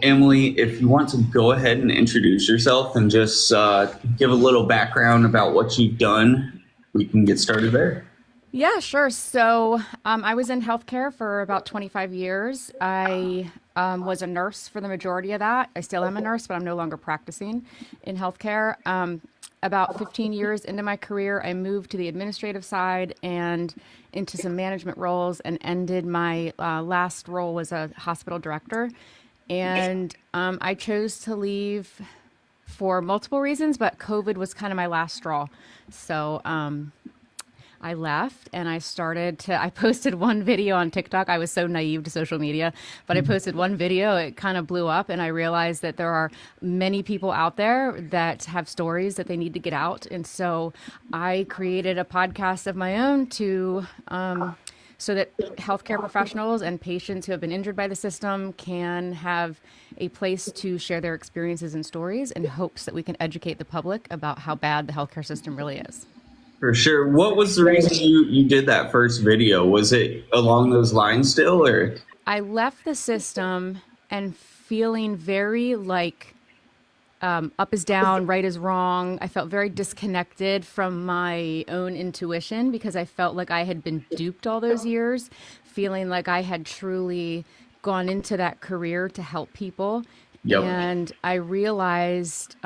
Emily, if you want to go ahead and introduce yourself and just give a little background about what you've done, we can get started there. Yeah, sure. So I was in healthcare for about 25 years. I was a nurse for the majority of that. I still am a nurse, but I'm no longer practicing in healthcare. About 15 years into my career, I moved to the administrative side and into some management roles and ended my last role was a hospital director. And I chose to leave for multiple reasons, but COVID was kind of my last straw. So I left and I posted one video on TikTok. I was so naive to social media, but I posted one video. It kind of blew up and I realized that there are many people out there that have stories that they need to get out. And so I created a podcast of my own so that healthcare professionals and patients who have been injured by the system can have a place to share their experiences and stories in hopes that we can educate the public about how bad the healthcare system really is. For sure. What was the reason you did that first video? Was it along those lines still, or? I left the system and feeling very like up is down, right is wrong. I felt very disconnected from my own intuition because I felt like I had been duped all those years, feeling like I had truly gone into that career to help people. Yep. And I realized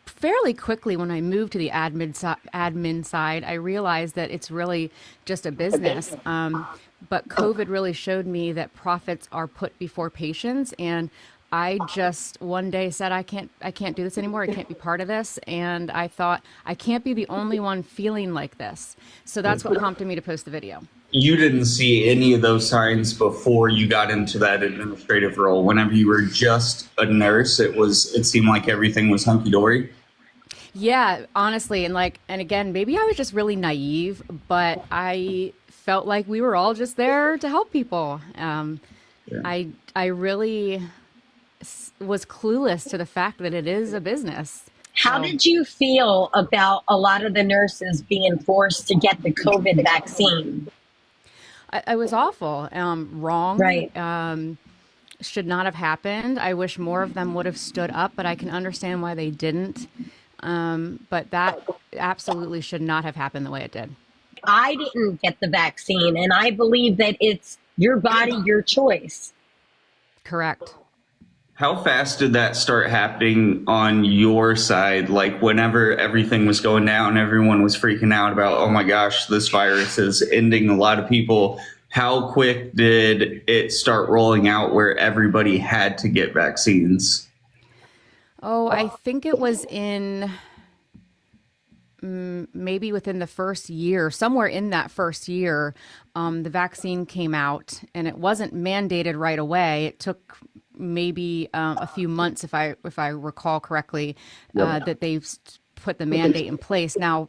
fairly quickly when I moved to the admin side, I realized that it's really just a business. But COVID really showed me that profits are put before patients, and I just one day said, I can't do this anymore. I can't be part of this. And I thought, I can't be the only one feeling like this. So that's what prompted me to post the video. You didn't see any of those signs before you got into that administrative role. Whenever you were just a nurse, it seemed like everything was hunky dory. Yeah, honestly. And again, maybe I was just really naive, but I felt like we were all just there to help people. I really was clueless to the fact that it is a business. How did you feel about a lot of the nurses being forced to get the COVID vaccine? I was awful, wrong. Right. Should not have happened. I wish more of them would have stood up, but I can understand why they didn't. But that absolutely should not have happened the way it did. I didn't get the vaccine, and I believe that it's your body, your choice. Correct. How fast did that start happening on your side? Like whenever everything was going down, everyone was freaking out about, oh my gosh, this virus is ending a lot of people. How quick did it start rolling out where everybody had to get vaccines? Oh, I think it was in maybe within the first year, somewhere in that first year, the vaccine came out, and it wasn't mandated right away. It took maybe a few months, if I recall correctly, that they put the mandate in place. Now,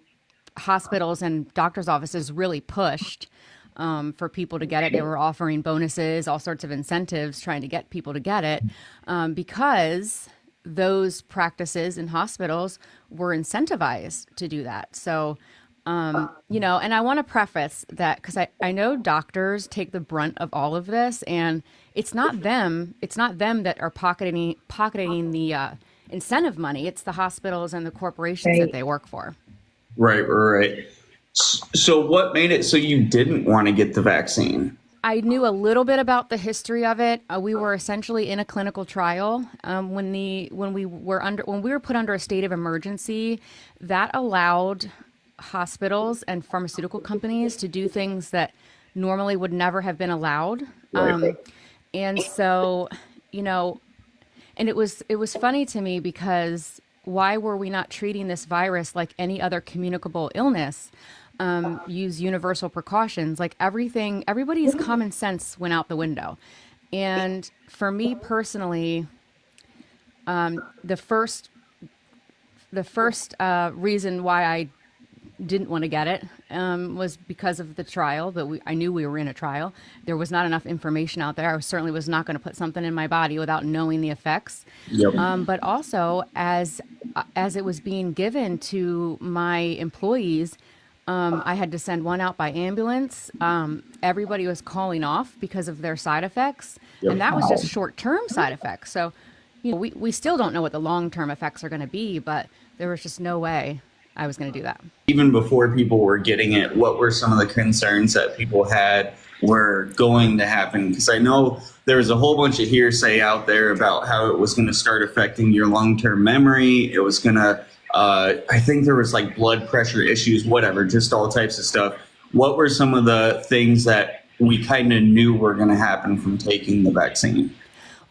hospitals and doctors' offices really pushed for people to get it. They were offering bonuses, all sorts of incentives, trying to get people to get it because those practices in hospitals were incentivized to do that. So, and I want to preface that because I know doctors take the brunt of all of this, and it's not them that are pocketing the incentive money. It's the hospitals and the corporations that they work for. Right. So what made it so you didn't want to get the vaccine? I knew a little bit about the history of it. We were essentially in a clinical trial when we were put under a state of emergency. That allowed hospitals and pharmaceutical companies to do things that normally would never have been allowed. Right. And so, and it was funny to me because why were we not treating this virus like any other communicable illness? Use universal precautions, like everybody's common sense went out the window. And for me personally, the first reason why I didn't want to get it was because of the trial, but I knew we were in a trial. There was not enough information out there. I certainly was not going to put something in my body without knowing the effects. Yep. But also, as it was being given to my employees, I had to send one out by ambulance. Everybody was calling off because of their side effects. Yep. And that was just short-term side effects. So, We still don't know what the long-term effects are going to be, but there was just no way I was going to do that. Even before people were getting it, what were some of the concerns that people had were going to happen? Because I know there was a whole bunch of hearsay out there about how it was going to start affecting your long-term memory. It was going to, I think there was like blood pressure issues, whatever, just all types of stuff. What were some of the things that we kind of knew were going to happen from taking the vaccine?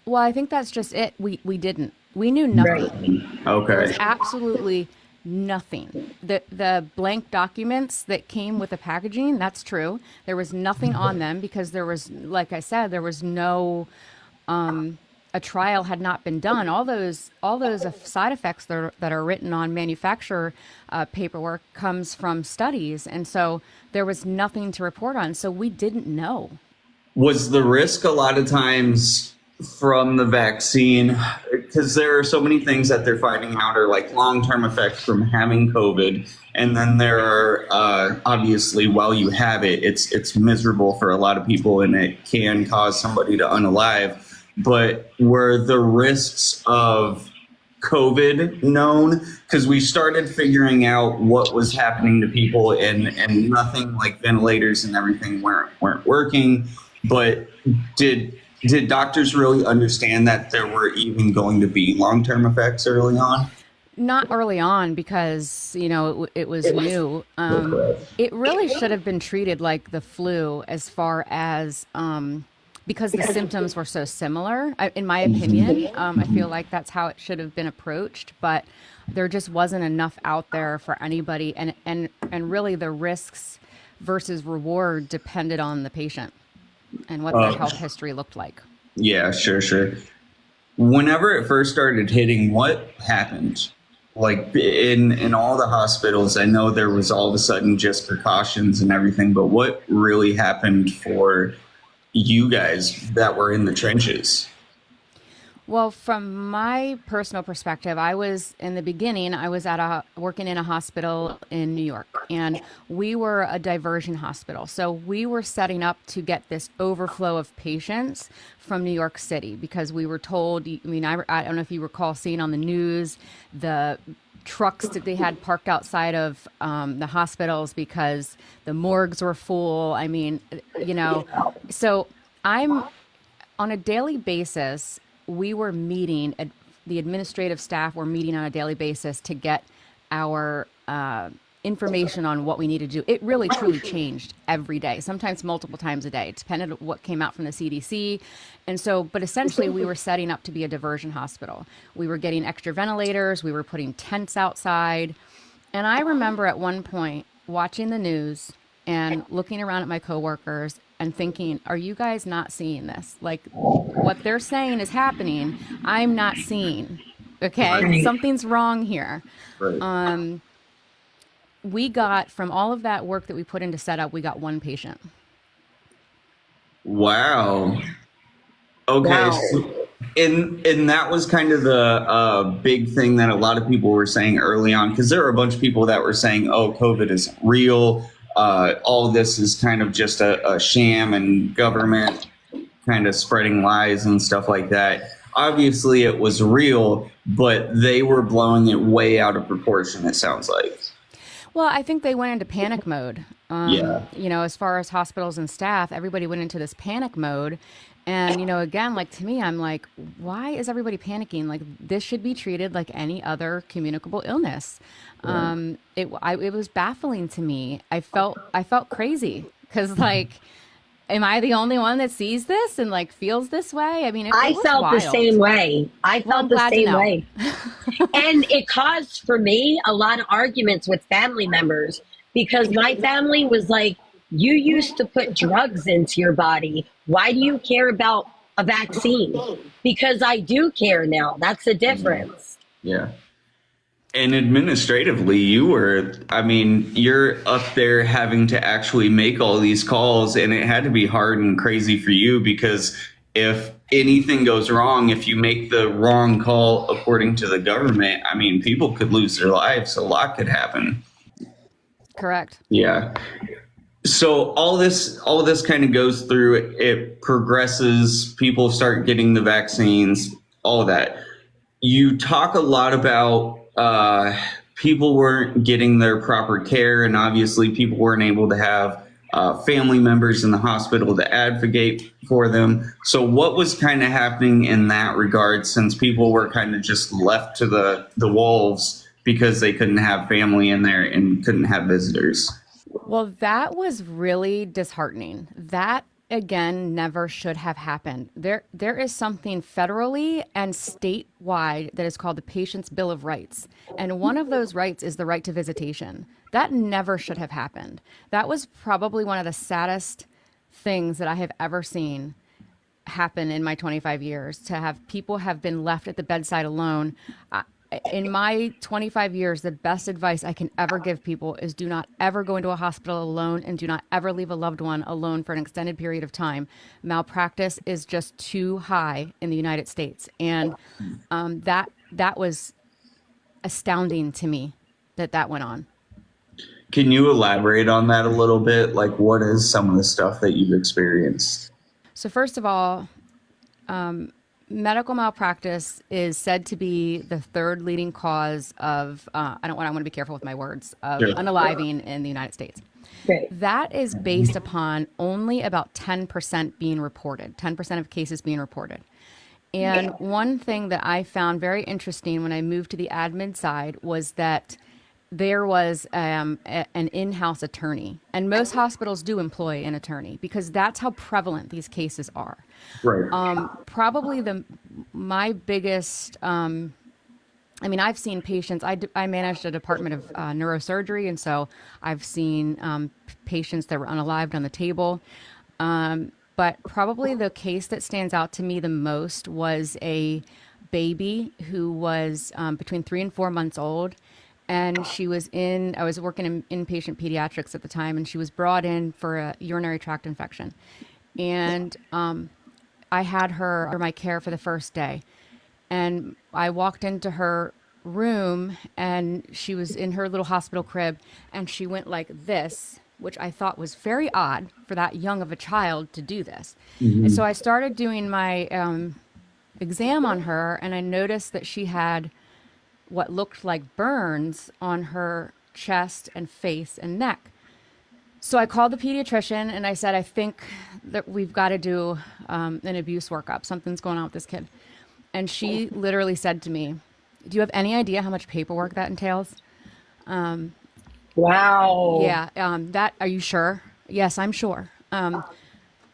Well, I think that's just it. We didn't. We knew nothing. Right. Okay. There was absolutely nothing. The blank documents that came with the packaging, that's true. There was nothing on them because there was, like I said, there was no a trial had not been done. All those side effects that are written on manufacturer paperwork comes from studies, and so there was nothing to report on. So we didn't know. Was the risk a lot of times from the vaccine, because there are so many things that they're finding out are like long-term effects from having COVID, and then there are obviously while you have it, it's miserable for a lot of people and it can cause somebody to unalive. But were the risks of COVID known? Because we started figuring out what was happening to people, and nothing like ventilators and everything weren't working. But did doctors really understand that there were even going to be long-term effects early on? Not early on because, it was new. It really should have been treated like the flu as far as because the symptoms were so similar. In my opinion, I feel like that's how it should have been approached. But there just wasn't enough out there for anybody. And really the risks versus reward depended on the patient and what their health history looked like. Yeah, sure. Whenever it first started hitting, what happened? Like in all the hospitals, I know there was all of a sudden just precautions and everything, but what really happened for you guys that were in the trenches? Well, from my personal perspective, I was in the beginning, I was working in a hospital in New York, and we were a diversion hospital. So we were setting up to get this overflow of patients from New York City because we were told, I don't know if you recall seeing on the news, the trucks that they had parked outside of the hospitals because the morgues were full. So I'm on a daily basis, we were meeting, the administrative staff were meeting on a daily basis to get our information on what we need to do. It really truly changed every day, sometimes multiple times a day. It depended on what came out from the CDC. And so, but essentially we were setting up to be a diversion hospital. We were getting extra ventilators. We were putting tents outside. And I remember at one point watching the news and looking around at my coworkers and thinking, are you guys not seeing this? Like what they're saying is happening, I'm not seeing. Okay, Right. Something's wrong here. Right. We got, from all of that work that we put into setup, we got one patient. Wow. Okay. Wow. So, and that was kind of the big thing that a lot of people were saying early on, because there were a bunch of people that were saying, oh, COVID isn't real. All this is kind of just a sham and government kind of spreading lies and stuff like that. Obviously, it was real, but they were blowing it way out of proportion, it sounds like. Well, I think they went into panic mode. Yeah. As far as hospitals and staff, everybody went into this panic mode. And, again, like to me, I'm like, why is everybody panicking? Like this should be treated like any other communicable illness. Right. It was baffling to me. I felt crazy because like, am I the only one that sees this and like feels this way? I mean, it I was felt wild. the same way. I Well, I'm felt the glad to same know. way. And it caused for me a lot of arguments with family members because my family was like, you used to put drugs into your body. Why do you care about a vaccine? Because I do care now. That's the difference. Yeah. And administratively, you're up there having to actually make all these calls, and it had to be hard and crazy for you because if anything goes wrong, if you make the wrong call according to the government, people could lose their lives. A lot could happen. Correct. Yeah. So all this kind of goes through, it progresses, people start getting the vaccines, all of that. You talk a lot about people weren't getting their proper care, and obviously people weren't able to have family members in the hospital to advocate for them. So, what was kind of happening in that regard, since people were kind of just left to the wolves because they couldn't have family in there and couldn't have visitors? Well, that was really disheartening. That again never should have happened. There is something federally and statewide that is called the Patient's Bill of Rights. And one of those rights is the right to visitation. That never should have happened. That was probably one of the saddest things that I have ever seen happen in my 25 years, to have people have been left at the bedside alone. In my 25 years, the best advice I can ever give people is do not ever go into a hospital alone, and do not ever leave a loved one alone for an extended period of time. Malpractice is just too high in the United States. And that was astounding to me that went on. Can you elaborate on that a little bit? Like, what is some of the stuff that you've experienced? So first of all, medical malpractice is said to be the third leading cause of, I want to be careful with my words, of Sure. unaliving in the United States. Great. That is based upon only about 10% being reported, 10% of cases being reported. And one thing that I found very interesting when I moved to the admin side was that there was an in-house attorney, and most hospitals do employ an attorney because that's how prevalent these cases are. Right. Probably my biggest, I've seen patients. I managed a department of neurosurgery, and so I've seen patients that were unalived on the table. But probably the case that stands out to me the most was a baby who was between 3 and 4 months old. And I was working in inpatient pediatrics at the time, and she was brought in for a urinary tract infection. And I had her under my care for the first day. And I walked into her room, and she was in her little hospital crib, and she went like this, which I thought was very odd for that young of a child to do this. Mm-hmm. And so I started doing my exam on her, and I noticed that she had what looked like burns on her chest and face and neck. So I called the pediatrician and I said, I think that we've got to do an abuse workup. Something's going on with this kid. And she literally said to me, do you have any idea how much paperwork that entails? Wow. Yeah. Are you sure? Yes, I'm sure.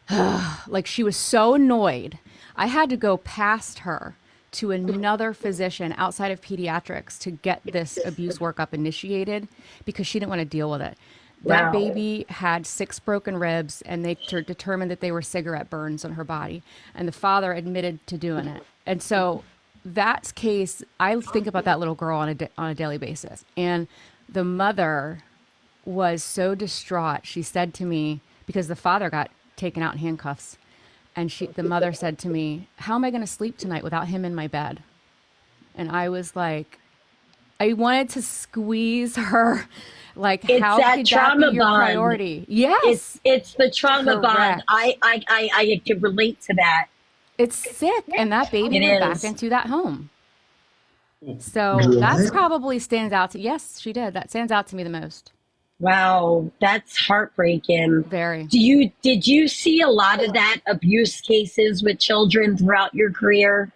Like, she was so annoyed. I had to go past her to another physician outside of pediatrics to get this abuse workup initiated because she didn't want to deal with it. That Wow. baby had 6 broken ribs, and they determined that they were cigarette burns on her body. And the father admitted to doing it. And so that case, I think about that little girl on a daily basis. And the mother was so distraught. She said to me, because the father got taken out in handcuffs, and the mother said to me, how am I going to sleep tonight without him in my bed? And I was like, I wanted to squeeze her. Like, It's how that could that trauma be your bond. priority? Yes. It's the trauma bond. Correct. I can relate to that. It's sick. And that baby It went is. back into that home. So What? that's probably stands out to, yes, she did. That stands out to me the most. Wow, that's heartbreaking. Very. Did you see a lot of that abuse cases with children throughout your career?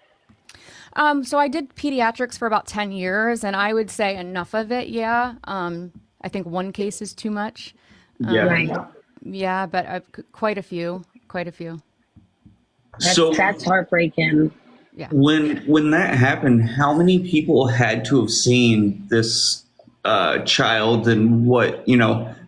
So I did pediatrics for about 10 years, and I would say enough of it. Yeah. I think one case is too much. Yeah. Right. Yeah, but quite a few. That's heartbreaking. Yeah. When that happened, how many people had to have seen this child and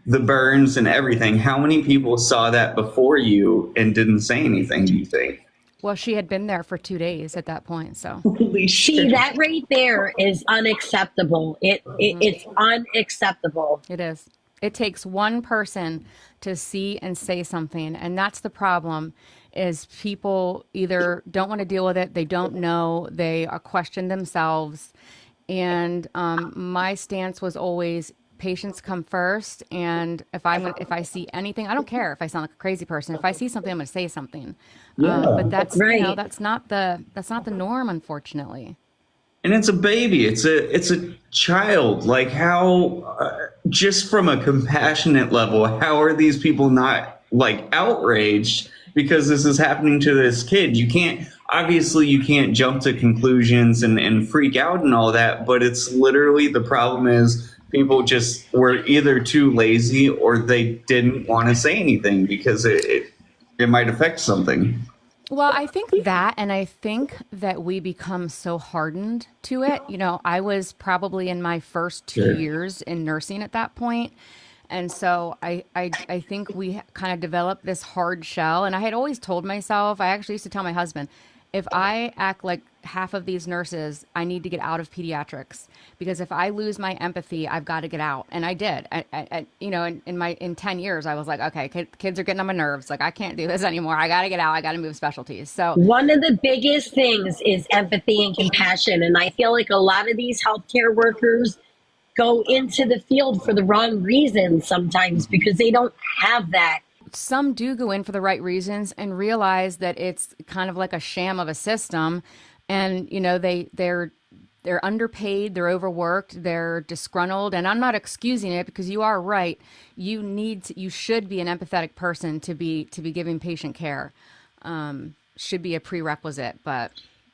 the burns and everything? How many people saw that before you and didn't say anything, do you think? Well, she had been there for 2 days at that point, so. Holy See, shit. that right there is unacceptable. It's unacceptable. It is. It takes one person to see and say something, and that's the problem. Is people either don't want to deal with it, they don't know, they question themselves, and my stance was always patients come first. And if I see anything, I don't care if I sound like a crazy person. If I see something, I'm going to say something. But that's Right. that's not the norm, unfortunately. And it's a baby. It's a child. Like how, just from a compassionate level, how are these people not like outraged because this is happening to this kid? You can't jump to conclusions and freak out and all that, but it's literally, the problem is people just were either too lazy or they didn't want to say anything because it might affect something. Well, I think that, and I think that we become so hardened to it. You know, I was probably in my first 2 years in nursing at that point. And so I think we kind of developed this hard shell. And I had always told myself, I actually used to tell my husband, if I act like half of these nurses, I need to get out of pediatrics because if I lose my empathy, I've got to get out. And I did. In 10 years, I was like, okay, kids are getting on my nerves. Like, I can't do this anymore. I got to get out. I got to move specialties. So one of the biggest things is empathy and compassion. And I feel like a lot of these healthcare workers go into the field for the wrong reasons sometimes because they don't have that. some do go in for the right reasons and realize that it's kind of like a sham of a system, and you know they're underpaid, they're overworked, they're disgruntled, and I'm not excusing it because you are right. You should be an empathetic person to be giving patient care. Should be a prerequisite, but.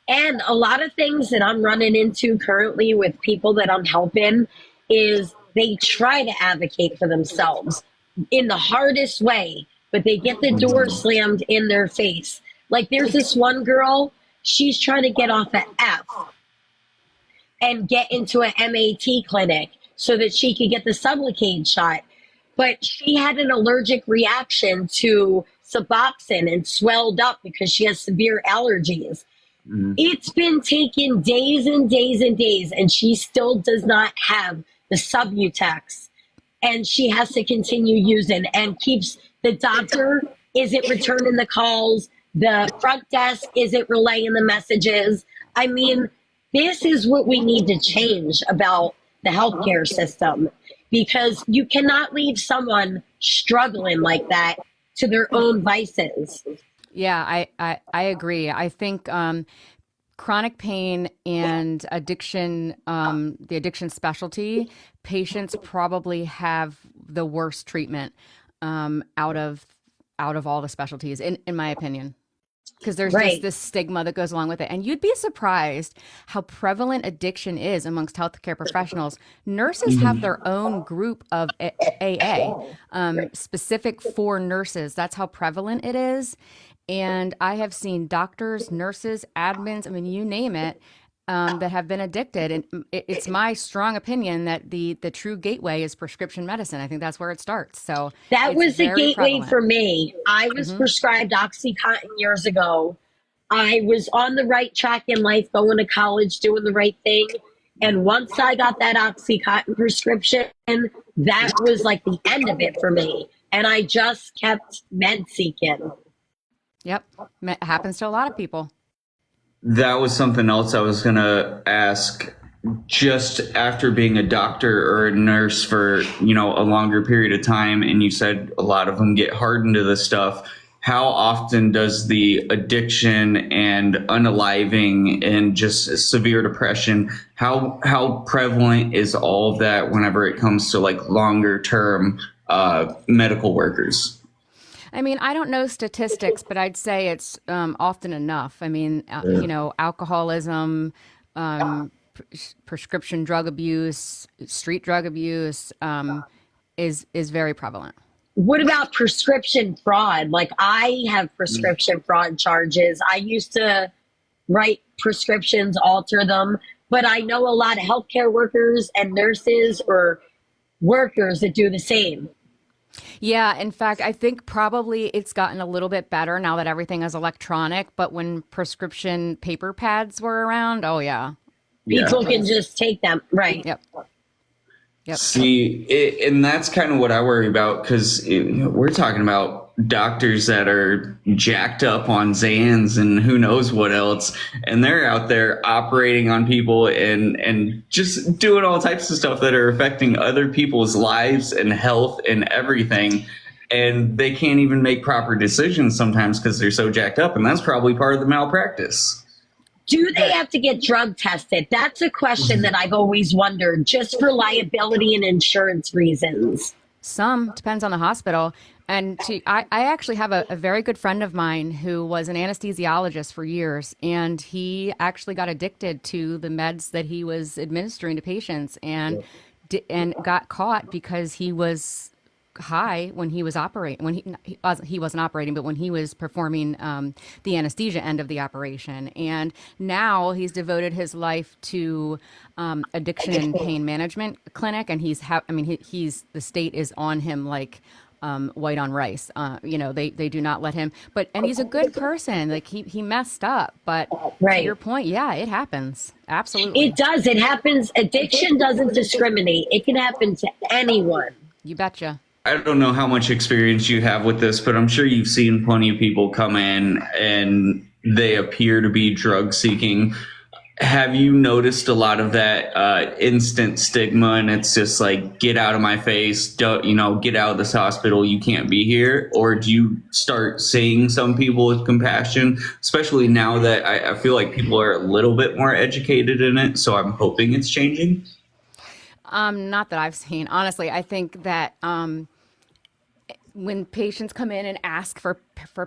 And a lot of things that I'm running into currently with people that I'm helping is they try to advocate for themselves in the hardest way, but they get the door slammed in their face. Like there's this one girl, she's trying to get off an F and get into an MAT clinic so that she could get the Sublocade shot. But she had an allergic reaction to Suboxone and swelled up because she has severe allergies. It's been taking days and days and days, and she still does not have the Subutex. And she has to continue using and keeps the doctor isn't returning the calls. The front desk isn't relaying the messages. I mean, this is what we need to change about the healthcare system, because you cannot leave someone struggling like that to their own vices. Yeah, I agree. I think chronic pain and addiction, the addiction specialty, patients probably have the worst treatment out of all the specialties, in my opinion. Because there's just this stigma that goes along with it. And you'd be surprised how prevalent addiction is amongst healthcare professionals. Nurses have their own group of AA, specific for nurses. That's how prevalent it is. And I have seen doctors, nurses, admins, I mean, you name it, that have been addicted. And it's my strong opinion that the true gateway is prescription medicine. I think that's where it starts. So that was the gateway prevalent for me. I was prescribed OxyContin years ago. I was on the right track in life, going to college, doing the right thing. And once I got that OxyContin prescription, that was like the end of it for me. And I just kept med seeking. Yep. It happens to a lot of people. That was something else I was going to ask. Just after being a doctor or a nurse for, a longer period of time, and you said a lot of them get hardened to this stuff, how often does the addiction and unaliving and just severe depression, how prevalent is all of that whenever it comes to like longer term medical workers? I mean, I don't know statistics, but I'd say it's often enough. I mean, alcoholism, prescription drug abuse, street drug abuse is very prevalent. What about prescription fraud? Like I have prescription fraud charges. I used to write prescriptions, alter them, but I know a lot of healthcare workers and nurses or workers that do the same. Yeah, in fact, I think probably it's gotten a little bit better now that everything is electronic. But when prescription paper pads were around, oh yeah. People can just take them. Right. Yep. See, and that's kind of what I worry about, because we're talking about doctors that are jacked up on Xans and who knows what else, and they're out there operating on people and just doing all types of stuff that are affecting other people's lives and health and everything. And they can't even make proper decisions sometimes because they're so jacked up, and that's probably part of the malpractice. Do they have to get drug tested? That's a question that I've always wondered, just for liability and insurance reasons. Some depends on the hospital. I actually have a very good friend of mine who was an anesthesiologist for years, and he actually got addicted to the meds that he was administering to patients, and got caught because he was high when he was operating. When he wasn't operating, but when he was performing the anesthesia end of the operation. And now he's devoted his life to addiction and pain management clinic, and he's the state is on him like white on rice. They do not let him. And he's a good person. Like he messed up, but to your point, yeah, it happens. Absolutely, it does. It happens. Addiction doesn't discriminate. It can happen to anyone. You betcha. I don't know how much experience you have with this, but I'm sure you've seen plenty of people come in and they appear to be drug seeking. Have you noticed a lot of that instant stigma, and it's just like, get out of my face, don't, get out of this hospital, you can't be here? Or do you start seeing some people with compassion, especially now that I feel like people are a little bit more educated in it, so I'm hoping it's changing? Not that I've seen. Honestly, I think that when patients come in and ask for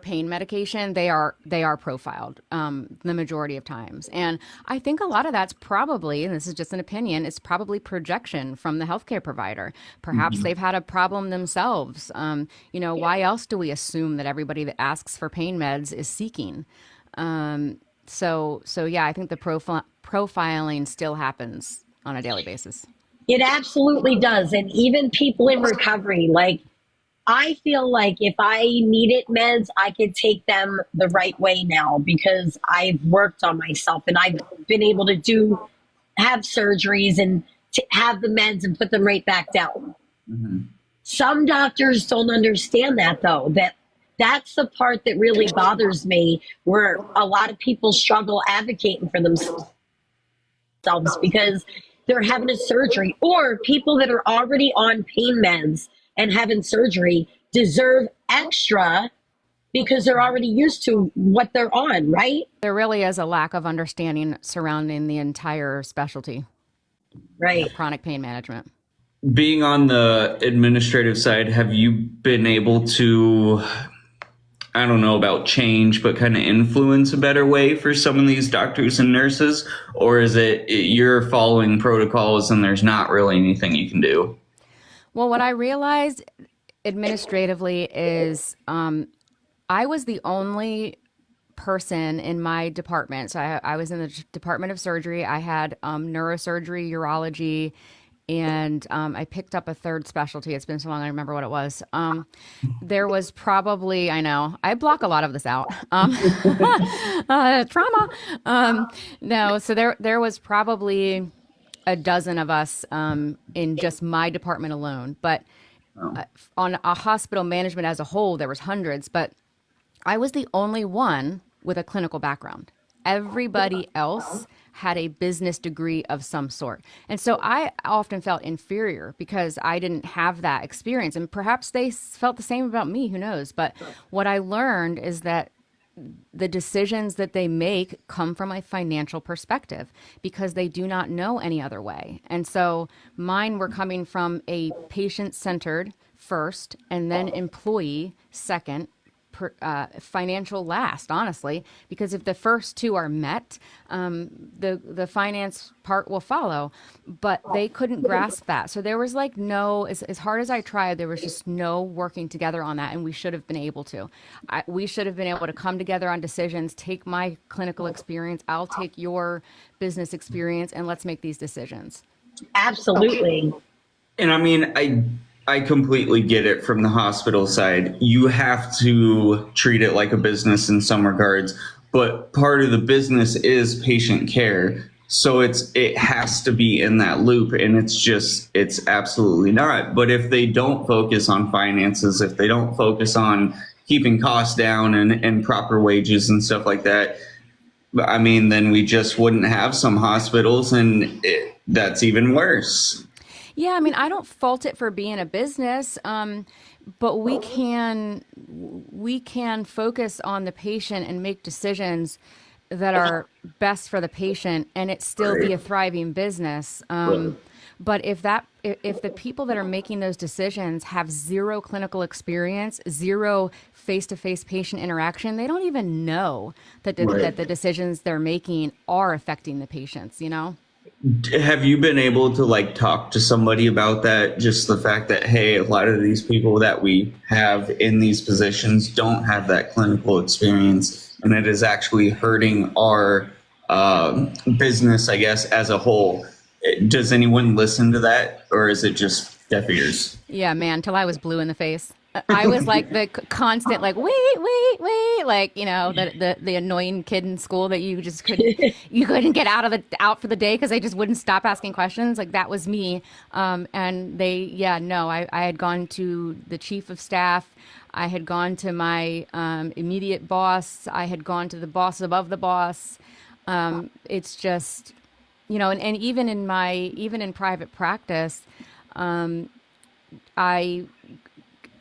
pain medication, they are profiled the majority of times. And I think a lot of that's probably, and this is just an opinion, it's probably projection from the healthcare provider. Perhaps they've had a problem themselves. Why else do we assume that everybody that asks for pain meds is seeking? So yeah, I think the profiling still happens on a daily basis. It absolutely does. And even people in recovery, like, I feel like if I needed meds, I could take them the right way now because I've worked on myself and I've been able to have surgeries and to have the meds and put them right back down. Mm-hmm. Some doctors don't understand that, though. That's the part that really bothers me, where a lot of people struggle advocating for themselves because they're having a surgery, or people that are already on pain meds and having surgery deserve extra because they're already used to what they're on, right? There really is a lack of understanding surrounding the entire specialty, right? Of chronic pain management. Being on the administrative side, have you been able to, I don't know about change, but kind of influence a better way for some of these doctors and nurses? Or is it you're following protocols and there's not really anything you can do? Well, what I realized administratively is I was the only person in my department. So I was in the Department of Surgery. I had neurosurgery, urology, and I picked up a third specialty. It's been so long, I remember what it was. There was probably, I know, I block a lot of this out. Trauma. No, so there was probably a dozen of us in just my department alone. But on a hospital management as a whole, there was hundreds. But I was the only one with a clinical background. Everybody else had a business degree of some sort. And so I often felt inferior because I didn't have that experience. And perhaps they felt the same about me, who knows? But what I learned is that the decisions that they make come from a financial perspective because they do not know any other way. And so mine were coming from a patient-centered first and then employee second, financial last, honestly, because if the first two are met, the finance part will follow. But they couldn't grasp that. So there was like no, as hard as I tried, there was just no working together on that. And we should have been able to. We should have been able to come together on decisions, take my clinical experience, I'll take your business experience, and let's make these decisions. Absolutely. And I mean, I completely get it from the hospital side. You have to treat it like a business in some regards, but part of the business is patient care. So it has to be in that loop, and it's absolutely not. But if they don't focus on finances, if they don't focus on keeping costs down and proper wages and stuff like that, I mean, then we just wouldn't have some hospitals, and that's even worse. Yeah, I mean, I don't fault it for being a business, but we can focus on the patient and make decisions that are best for the patient and it still be a thriving business. But if the people that are making those decisions have zero clinical experience, zero face-to-face patient interaction, they don't even know that that the decisions they're making are affecting the patients, you know? Have you been able to like talk to somebody about that? Just the fact that, hey, a lot of these people that we have in these positions don't have that clinical experience, and it is actually hurting our business, I guess, as a whole. Does anyone listen to that, or is it just deaf ears? Yeah, man, till I was blue in the face. I was like the constant, like, wait, like, you know, the annoying kid in school that you just couldn't get out for the day because they just wouldn't stop asking questions. Like that was me. And I had gone to the chief of staff. I had gone to my immediate boss. I had gone to the boss above the boss. It's just, you know, and even in private practice, I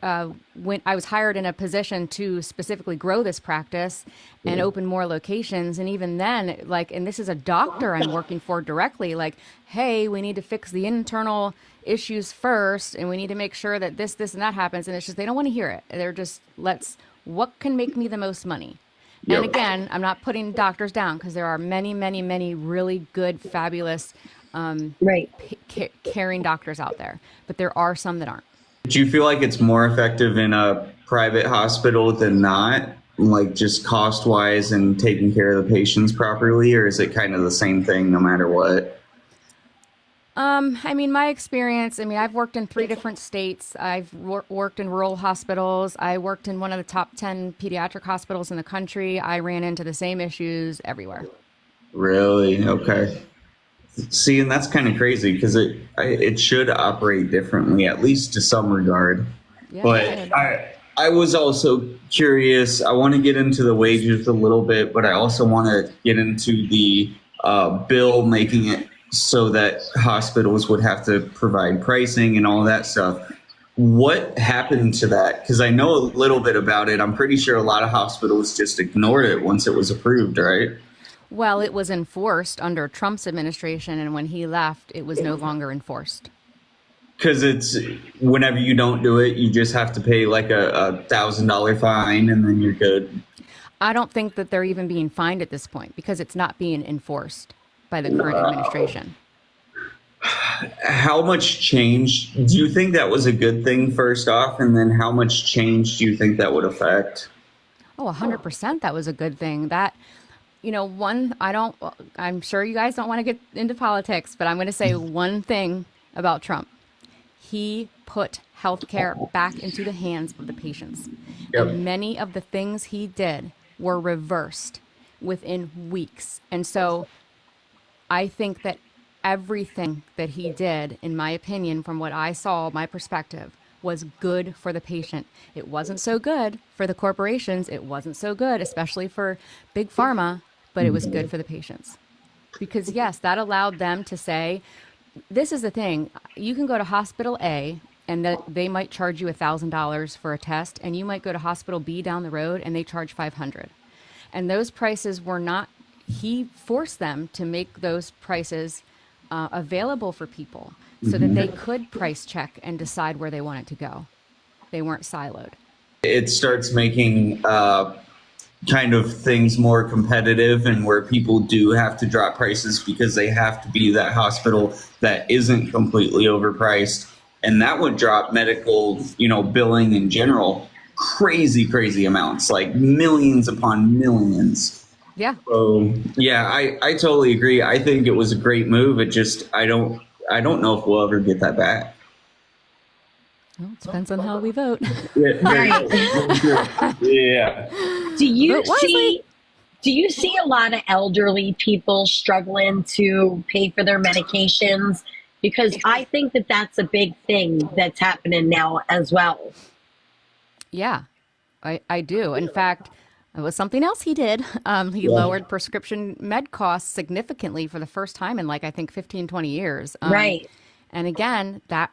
was hired in a position to specifically grow this practice and open more locations. And even then, like, and this is a doctor I'm working for directly, like, hey, we need to fix the internal issues first. And we need to make sure that this, and that happens. And it's just, they don't want to hear it. They're just, what can make me the most money? Yep. And again, I'm not putting doctors down because there are many, many, many really good, fabulous, caring doctors out there. But there are some that aren't. Do you feel like it's more effective in a private hospital than not, like just cost wise and taking care of the patients properly, or is it kind of the same thing no matter what? I mean, my experience, I've worked in 3 different states. I've worked in rural hospitals. I worked in one of the top 10 pediatric hospitals in the country. I ran into the same issues everywhere. Really? Okay. See, and that's kind of crazy because it should operate differently, at least to some regard. Yeah, but I was also curious. I want to get into the wages a little bit, but I also want to get into the bill making it so that hospitals would have to provide pricing and all that stuff. What happened to that? Because I know a little bit about it. I'm pretty sure a lot of hospitals just ignored it once it was approved, right? Well, it was enforced under Trump's administration, and when he left, it was no longer enforced. Because it's whenever you don't do it, you just have to pay like a $1,000 fine, and then you're good. I don't think that they're even being fined at this point because it's not being enforced by the current administration. How much change do you think that was a good thing, first off, and then how much change do you think that would affect? Oh, 100% that was a good thing. That, you know, I'm sure you guys don't want to get into politics, but I'm going to say one thing about Trump. He put healthcare back into the hands of the patients. Yep. And many of the things he did were reversed within weeks. And so I think that everything that he did, in my opinion, from what I saw, my perspective, was good for the patient. It wasn't so good for the corporations. It wasn't so good, especially for big pharma, but it was good for the patients. Because yes, that allowed them to say, this is the thing, you can go to hospital A and that they might charge you $1,000 for a test, and you might go to hospital B down the road and they charge $500. And those prices were not, he forced them to make those prices available for people so that they could price check and decide where they wanted to go. They weren't siloed. It starts making kind of things more competitive, and where people do have to drop prices because they have to be that hospital that isn't completely overpriced. And that would drop medical, billing in general, crazy amounts, like millions upon millions. Yeah. So yeah, I totally agree. I think it was a great move. It just, I don't know if we'll ever get that back. Well, it depends on how we vote. Yeah. Do you see a lot of elderly people struggling to pay for their medications? Because I think that that's a big thing that's happening now as well. Yeah, I do. In fact, it was something else he did. He lowered prescription med costs significantly for the first time in I think 15, 20 years. Right. And again, that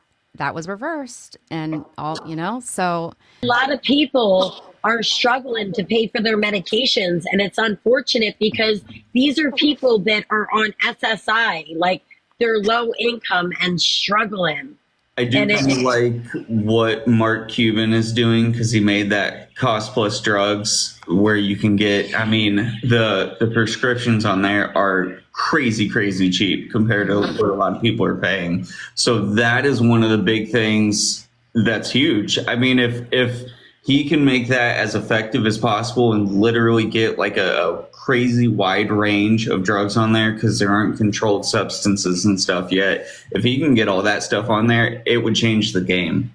was reversed and all, so. A lot of people are struggling to pay for their medications. And it's unfortunate because these are people that are on SSI, like they're low income and struggling. I do And kind of like what Mark Cuban is doing because he made that cost plus drugs where you can get, I mean, the prescriptions on there are crazy, crazy cheap compared to what a lot of people are paying. So that is one of the big things that's huge. I mean, if he can make that as effective as possible and literally get like a crazy wide range of drugs on there because there aren't controlled substances and stuff yet. If he can get all that stuff on there, it would change the game.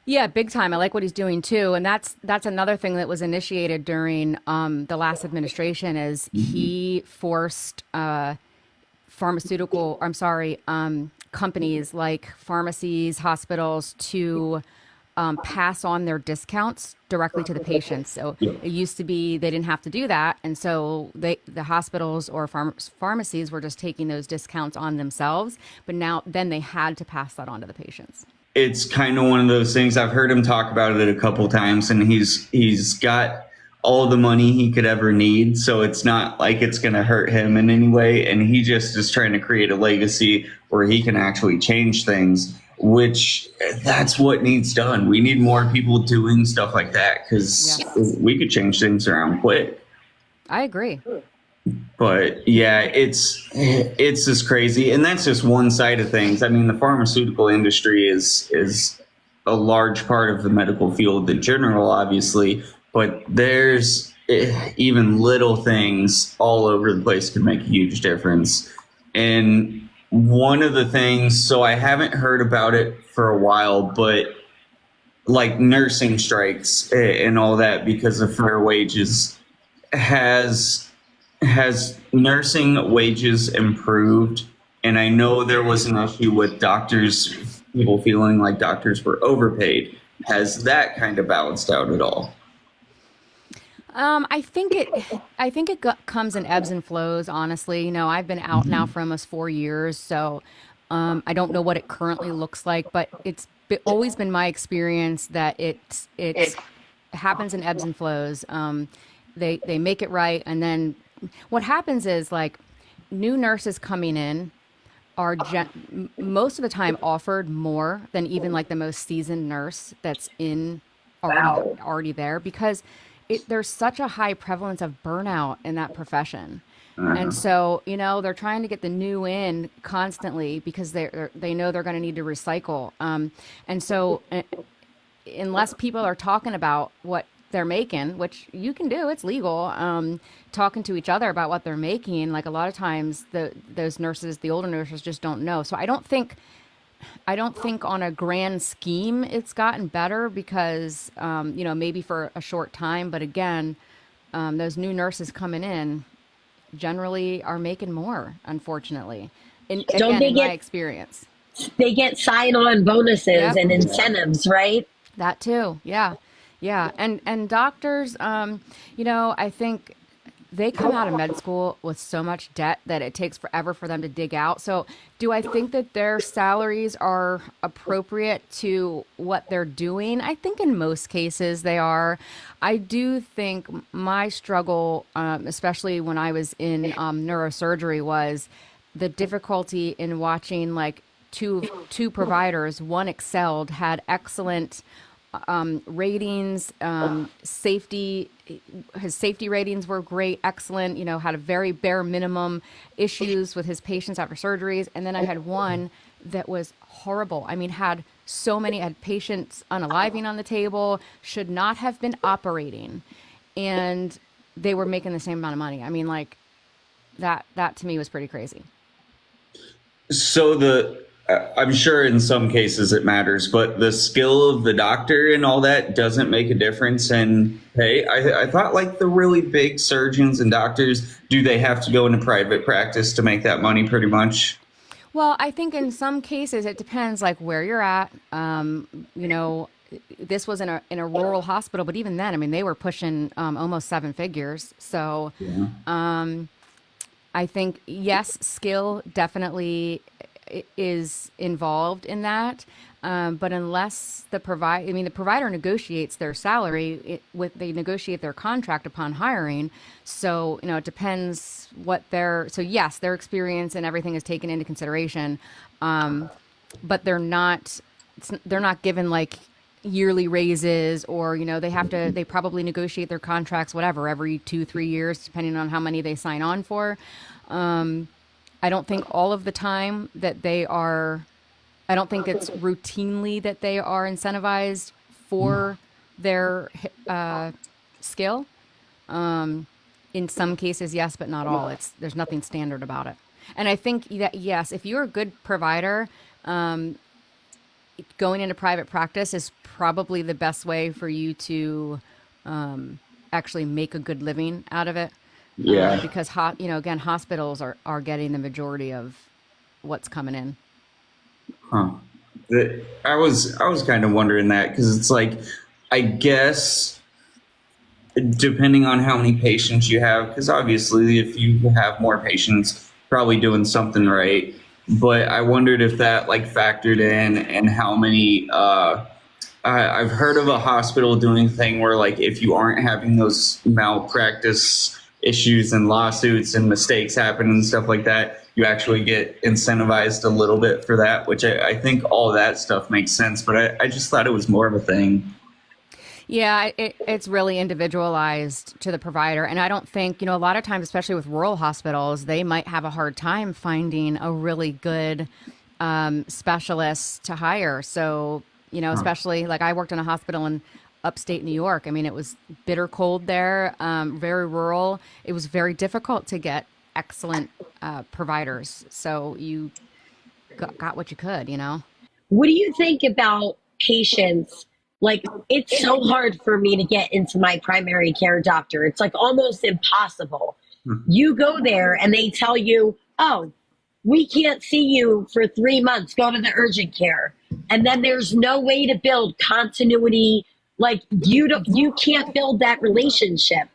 Yeah, big time. I like what he's doing too, and that's another thing that was initiated during the last administration is he forced companies like pharmacies, hospitals to pass on their discounts directly to the patients. So it used to be they didn't have to do that, and so the hospitals or pharmacies were just taking those discounts on themselves. But then they had to pass that on to the patients. It's kind of one of those things. I've heard him talk about it a couple times, and he's got all the money he could ever need, so it's not like it's going to hurt him in any way. And he just is trying to create a legacy where he can actually change things, which that's what needs done. We need more people doing stuff like that because we could change things around quick. I agree. But yeah, it's just crazy, and that's just one side of things. I mean, the pharmaceutical industry is a large part of the medical field in general, obviously, but there's even little things all over the place can make a huge difference. And one of the things, so I haven't heard about it for a while, but like nursing strikes and all that because of fair wages has nursing wages improved? And I know there was an issue with people feeling like doctors were overpaid. Has that kind of balanced out at all? I think it comes in ebbs and flows. Honestly, I've been out now for almost 4 years, so I don't know what it currently looks like, but it's always been my experience that it happens in ebbs and flows. They make it right, and then what happens is like new nurses coming in are most of the time offered more than even like the most seasoned nurse that's already there because there's such a high prevalence of burnout in that profession. And so, they're trying to get the new in constantly because they know they're going to need to recycle. And so unless people are talking about what they're making, which you can do, it's legal, talking to each other about what they're making, like a lot of times those nurses, the older nurses just don't know. So I don't think on a grand scheme it's gotten better because maybe for a short time, but again, those new nurses coming in generally are making more, unfortunately. In my experience. They get sign-on bonuses and incentives, right? That too. Yeah. Yeah. And doctors, I think they come out of med school with so much debt that it takes forever for them to dig out. So do I think that their salaries are appropriate to what they're doing? I think in most cases they are. I do think my struggle, especially when I was in neurosurgery, was the difficulty in watching like two providers. One excelled, had excellent ratings, his safety ratings were great, excellent, had a very bare minimum issues with his patients after surgeries. And then I had one that was horrible. I mean, had patients unaliving on the table, should not have been operating, and they were making the same amount of money. I mean, like that to me was pretty crazy. So I'm sure in some cases it matters, but the skill of the doctor and all that doesn't make a difference in pay. I thought like the really big surgeons and doctors, do they have to go into private practice to make that money pretty much? Well, I think in some cases it depends like where you're at. This was in a rural hospital, but even then, I mean, they were pushing almost 7 figures. So I think, yes, skill definitely is involved in that. But unless the provider negotiates their salary, they negotiate their contract upon hiring. So, it depends so yes, their experience and everything is taken into consideration. But they're not given like yearly raises, or, they probably negotiate their contracts, whatever, every 2-3 years, depending on how many they sign on for. I don't think all of the time that I don't think it's routinely that they are incentivized for their skill. In some cases, yes, but not all. There's nothing standard about it. And I think that, yes, if you're a good provider, going into private practice is probably the best way for you to actually make a good living out of it. Yeah. Because, again, hospitals are getting the majority of what's coming in. Huh. I was kind of wondering that, because it's like, I guess depending on how many patients you have, because obviously if you have more patients, probably doing something right. But I wondered if that like factored in, and how many. I've heard of a hospital doing a thing where, like, if you aren't having those malpractice issues and lawsuits and mistakes happen and stuff like that, you actually get incentivized a little bit for that, which I think all that stuff makes sense. But I just thought it was more of a thing. Yeah, it's really individualized to the provider. And I don't think, a lot of times, especially with rural hospitals, they might have a hard time finding a really good specialist to hire. So, especially like I worked in a hospital in upstate New York. I mean, it was bitter cold there, very rural. It was very difficult to get excellent providers. So you got what you could, What do you think about patients? Like, it's so hard for me to get into my primary care doctor. It's like almost impossible. You go there and they tell you, oh, we can't see you for 3 months. Go to the urgent care. And then there's no way to build continuity. Like, you can't build that relationship.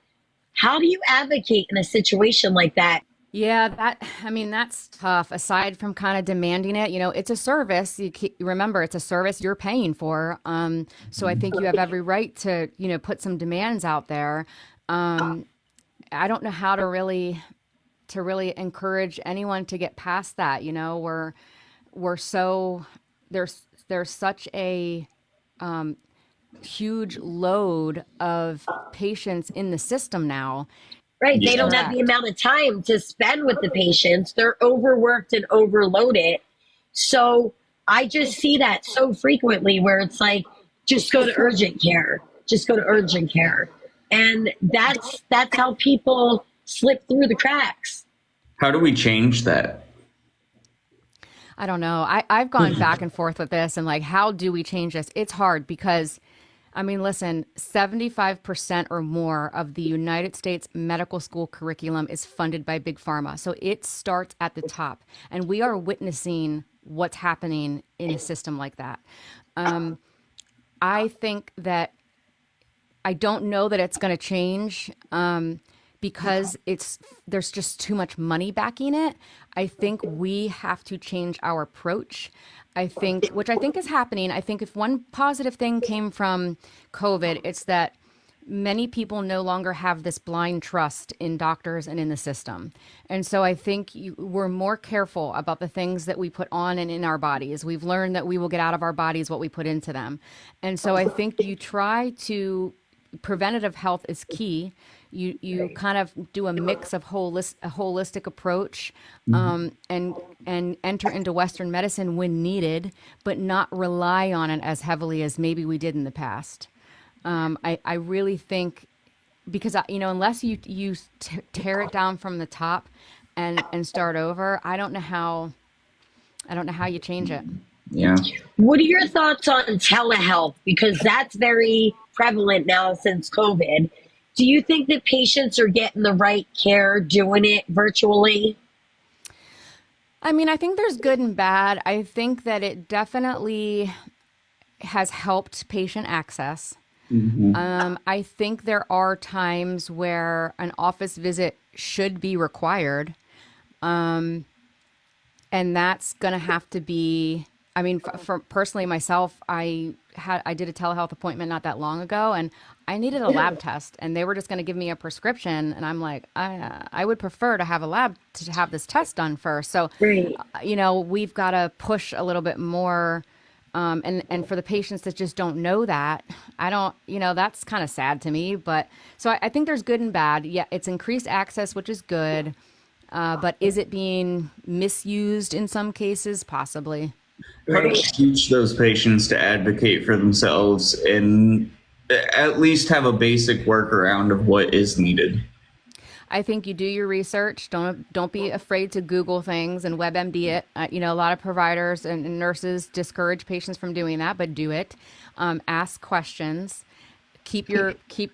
How do you advocate in a situation like that? Yeah, that's tough. Aside from kind of demanding it, it's a service. Remember, it's a service you're paying for. So I think you have every right to, put some demands out there. I don't know how to really encourage anyone to get past that. We're so there's such a huge load of patients in the system now. Right. Yeah. They don't have the amount of time to spend with the patients. They're overworked and overloaded. So I just see that so frequently, where it's like, just go to urgent care, just go to urgent care. And that's how people slip through the cracks. How do we change that? I don't know. I've gone back and forth with this, and like, how do we change this? It's hard because, listen, 75% or more of the United States medical school curriculum is funded by Big Pharma. So it starts at the top, and we are witnessing what's happening in a system like that. I think that I don't know that it's going to change because there's just too much money backing it. I think we have to change our approach. Which I think is happening. I think if one positive thing came from COVID, it's that many people no longer have this blind trust in doctors and in the system. And so I think we're more careful about the things that we put on and in our bodies. We've learned that we will get out of our bodies what we put into them. And so I think preventative health is key. You kind of do a mix of a holistic approach, and enter into Western medicine when needed, but not rely on it as heavily as maybe we did in the past. I really think, because unless you tear it down from the top and start over, I don't know how you change it. Yeah. What are your thoughts on telehealth? Because that's very prevalent now since COVID. Do you think that patients are getting the right care doing it virtually? I think there's good and bad. I think that it definitely has helped patient access. Mm-hmm. I think there are times where an office visit should be required. And that's going to have to be, I mean, for personally myself, I did a telehealth appointment not that long ago, and I needed a lab test, and they were just going to give me a prescription, and I'm like, I would prefer to have a lab to have this test done first. So, Right. we've got to push a little bit more. And for the patients that just don't know that, I don't, that's kind of sad to me. But so I think there's good and bad. Yeah, it's increased access, which is good. But is it being misused in some cases? Possibly. How do we Right. teach those patients to advocate for themselves and at least have a basic workaround of what is needed? I think you do your research. Don't be afraid to Google things and WebMD it. A lot of providers and nurses discourage patients from doing that, but do it. Ask questions. Keep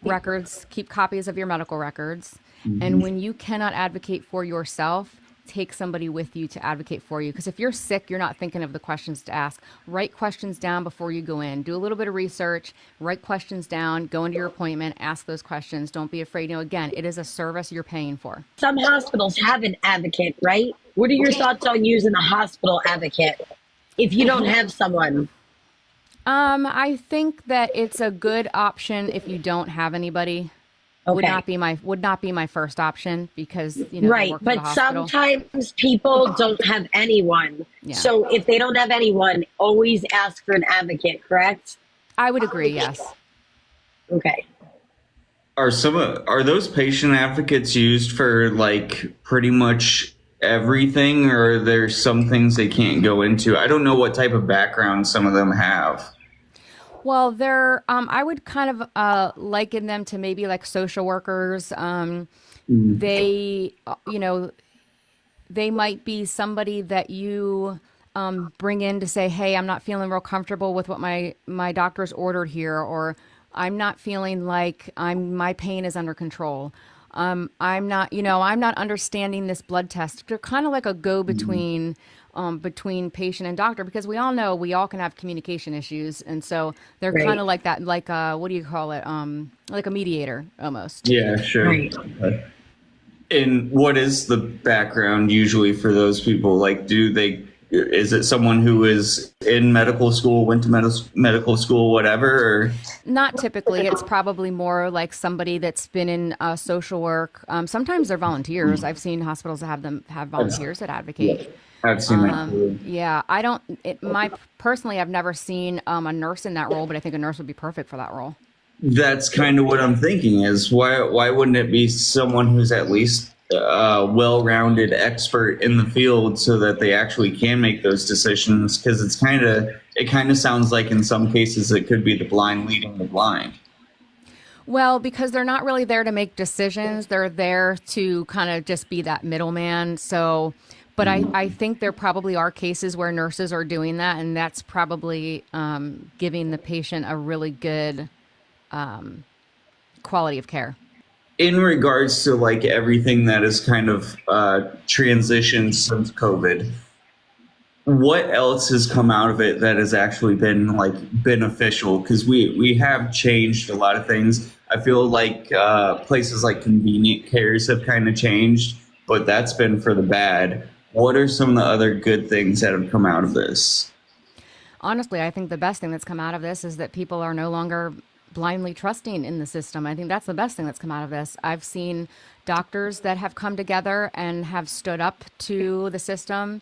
records. Keep copies of your medical records. And when you cannot advocate for yourself, take somebody with you to advocate for you. Because if you're sick, you're not thinking of the questions to ask. Write questions down before you go in. Do a little bit of research. Write questions down. Go into your appointment. Ask those questions. Don't be afraid. Again, it is a service you're paying for. Some hospitals have an advocate, right? What are your thoughts on using a hospital advocate if you don't have someone? I think that it's a good option if you don't have anybody. Would Okay. not be my first option because I Right, work for the but hospital. sometimes people don't have anyone. Yeah. So if they don't have anyone, always ask for an advocate, correct? I would agree. Yes. Okay. Are those patient advocates used for like pretty much everything, or are there some things they can't go into? I don't know what type of background some of them have. Well, I would kind of liken them to maybe like social workers. They, they might be somebody that you bring in to say, hey, I'm not feeling real comfortable with what my doctor's ordered here, or I'm not feeling like my pain is under control. I'm not understanding this blood test. They're kind of like a go between between patient and doctor, because we all know we all can have communication issues, and so they're Right. kind of like that, like what do you call it? Like a mediator almost. Yeah, sure. Right. Okay. And what is the background usually for those people? Like, is it someone who is in medical school, went to medical school, whatever? Or Not typically. It's probably more like somebody that's been in social work. Sometimes they're volunteers. I've seen hospitals that have volunteers that advocate. I've seen that too. Yeah, I don't. Personally, I've never seen a nurse in that role, but I think a nurse would be perfect for that role. That's kind of what I'm thinking is why wouldn't it be someone who's at least a well-rounded expert in the field so that they actually can make those decisions? Because it kind of sounds like in some cases it could be the blind leading the blind. Well, because they're not really there to make decisions. They're there to kind of just be that middleman. So, but I think there probably are cases where nurses are doing that, and that's probably giving the patient a really good quality of care. In regards to like everything that is kind of transitioned since COVID, what else has come out of it that has actually been like beneficial? Because we have changed a lot of things. I feel like places like convenient cares have kind of changed, but that's been for the bad. What are some of the other good things that have come out of this? Honestly, I think the best thing that's come out of this is that people are no longer blindly trusting in the system. I think that's the best thing that's come out of this. I've seen doctors that have come together and have stood up to the system.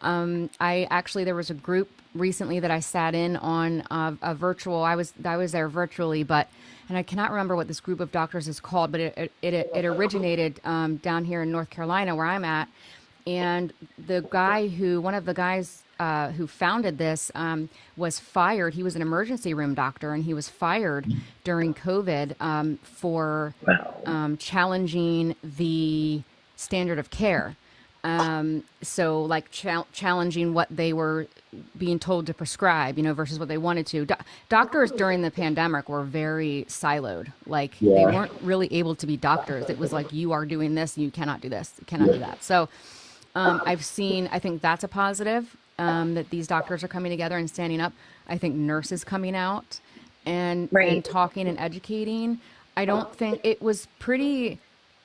There was a group recently that I sat in on a virtual. I was there virtually, and I cannot remember what this group of doctors is called, but it originated down here in North Carolina where I'm at. And one of the guys who founded this was fired. He was an emergency room doctor, and he was fired during COVID for challenging the standard of care. So like challenging what they were being told to prescribe, versus what they wanted to. Doctors during the pandemic were very siloed. Like they weren't really able to be doctors. It was like, you are doing this, and you cannot do this, you cannot do that. So I think that's a positive, that these doctors are coming together and standing up. I think nurses coming out and talking and educating. I don't think it was pretty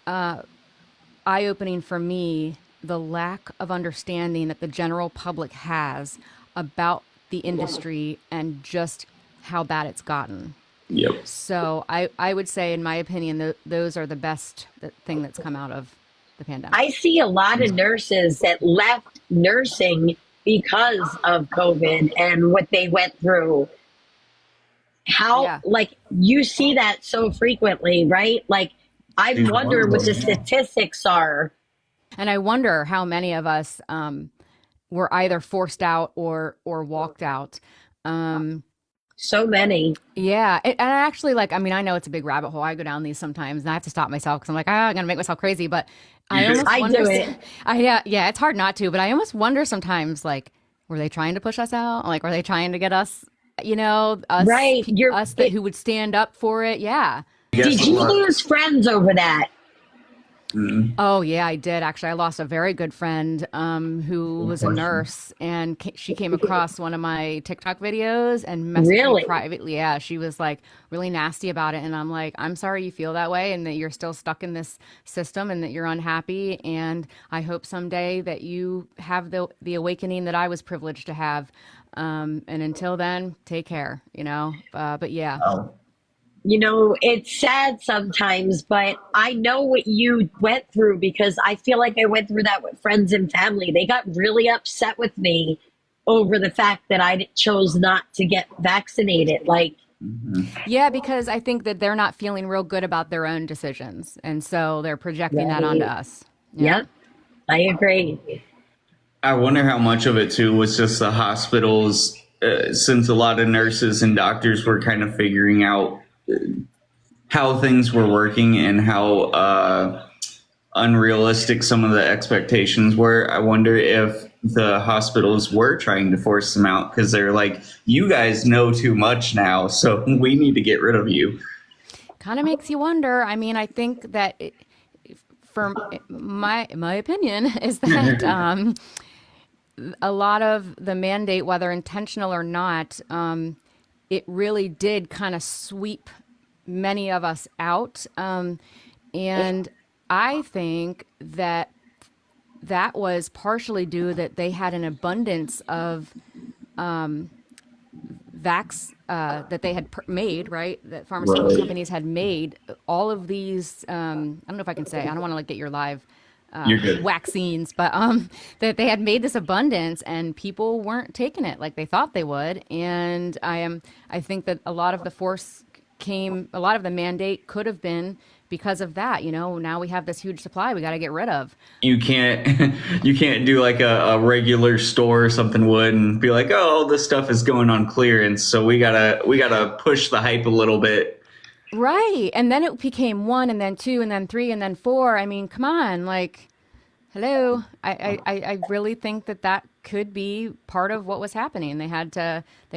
eye-opening for me the lack of understanding that the general public has about the industry and just how bad it's gotten. Yep. So I would say, in my opinion, those are the best thing that's come out of the pandemic. I see a lot of nurses that left nursing because of COVID and what they went through. How, Yeah. like, you see that so frequently, right? Like, I wonder what the statistics are. And I wonder how many of us were either forced out or walked out. So many. Yeah. And I actually, like, I mean, I know it's a big rabbit hole. I go down these sometimes and I have to stop myself because I'm like, I'm going to make myself crazy. But I almost I wonder. do it. Yeah, it's hard not to. But I almost wonder sometimes, like, were they trying to push us out? Like, were they trying to get us, us, Right. who would stand up for it? Yeah. Did you lose friends over that? Oh yeah, I did actually. I lost a very good friend who was a nurse, and she came across one of my TikTok videos and messaged Really? me privately. Yeah, she was like really nasty about it, and I'm like, I'm sorry you feel that way, and that you're still stuck in this system, and that you're unhappy. And I hope someday that you have the awakening that I was privileged to have. And until then, take care. But yeah. Oh. It's sad sometimes, but I know what you went through because I feel like I went through that with friends and family. They got really upset with me over the fact that I chose not to get vaccinated. Like, Yeah, because I think that they're not feeling real good about their own decisions. And so they're projecting that onto us. Yep, I agree. I wonder how much of it too was just the hospitals, since a lot of nurses and doctors were kind of figuring out how things were working and how unrealistic some of the expectations were. I wonder if the hospitals were trying to force them out because they're like, you guys know too much now, so we need to get rid of you. Kind of makes you wonder. I mean, I think that for my opinion is that a lot of the mandate, whether intentional or not, it really did kind of sweep many of us out. And I think that was partially due that they had an abundance of vax that they had made, right? That pharmaceutical companies had made all of these. I don't know if I can say. I don't want to get your live You're good. vaccines, but that they had made this abundance and people weren't taking it like they thought they would. And I think that a lot of the mandate could have been because of that. Now we have this huge supply we got to get rid of. You can't do like a regular store or something would and be like, oh, this stuff is going on clearance, so we gotta push the hype a little bit. Right. And then it became 1 and then 2 and then 3 and then 4. I mean, come on, hello. I really think that could be part of what was happening. They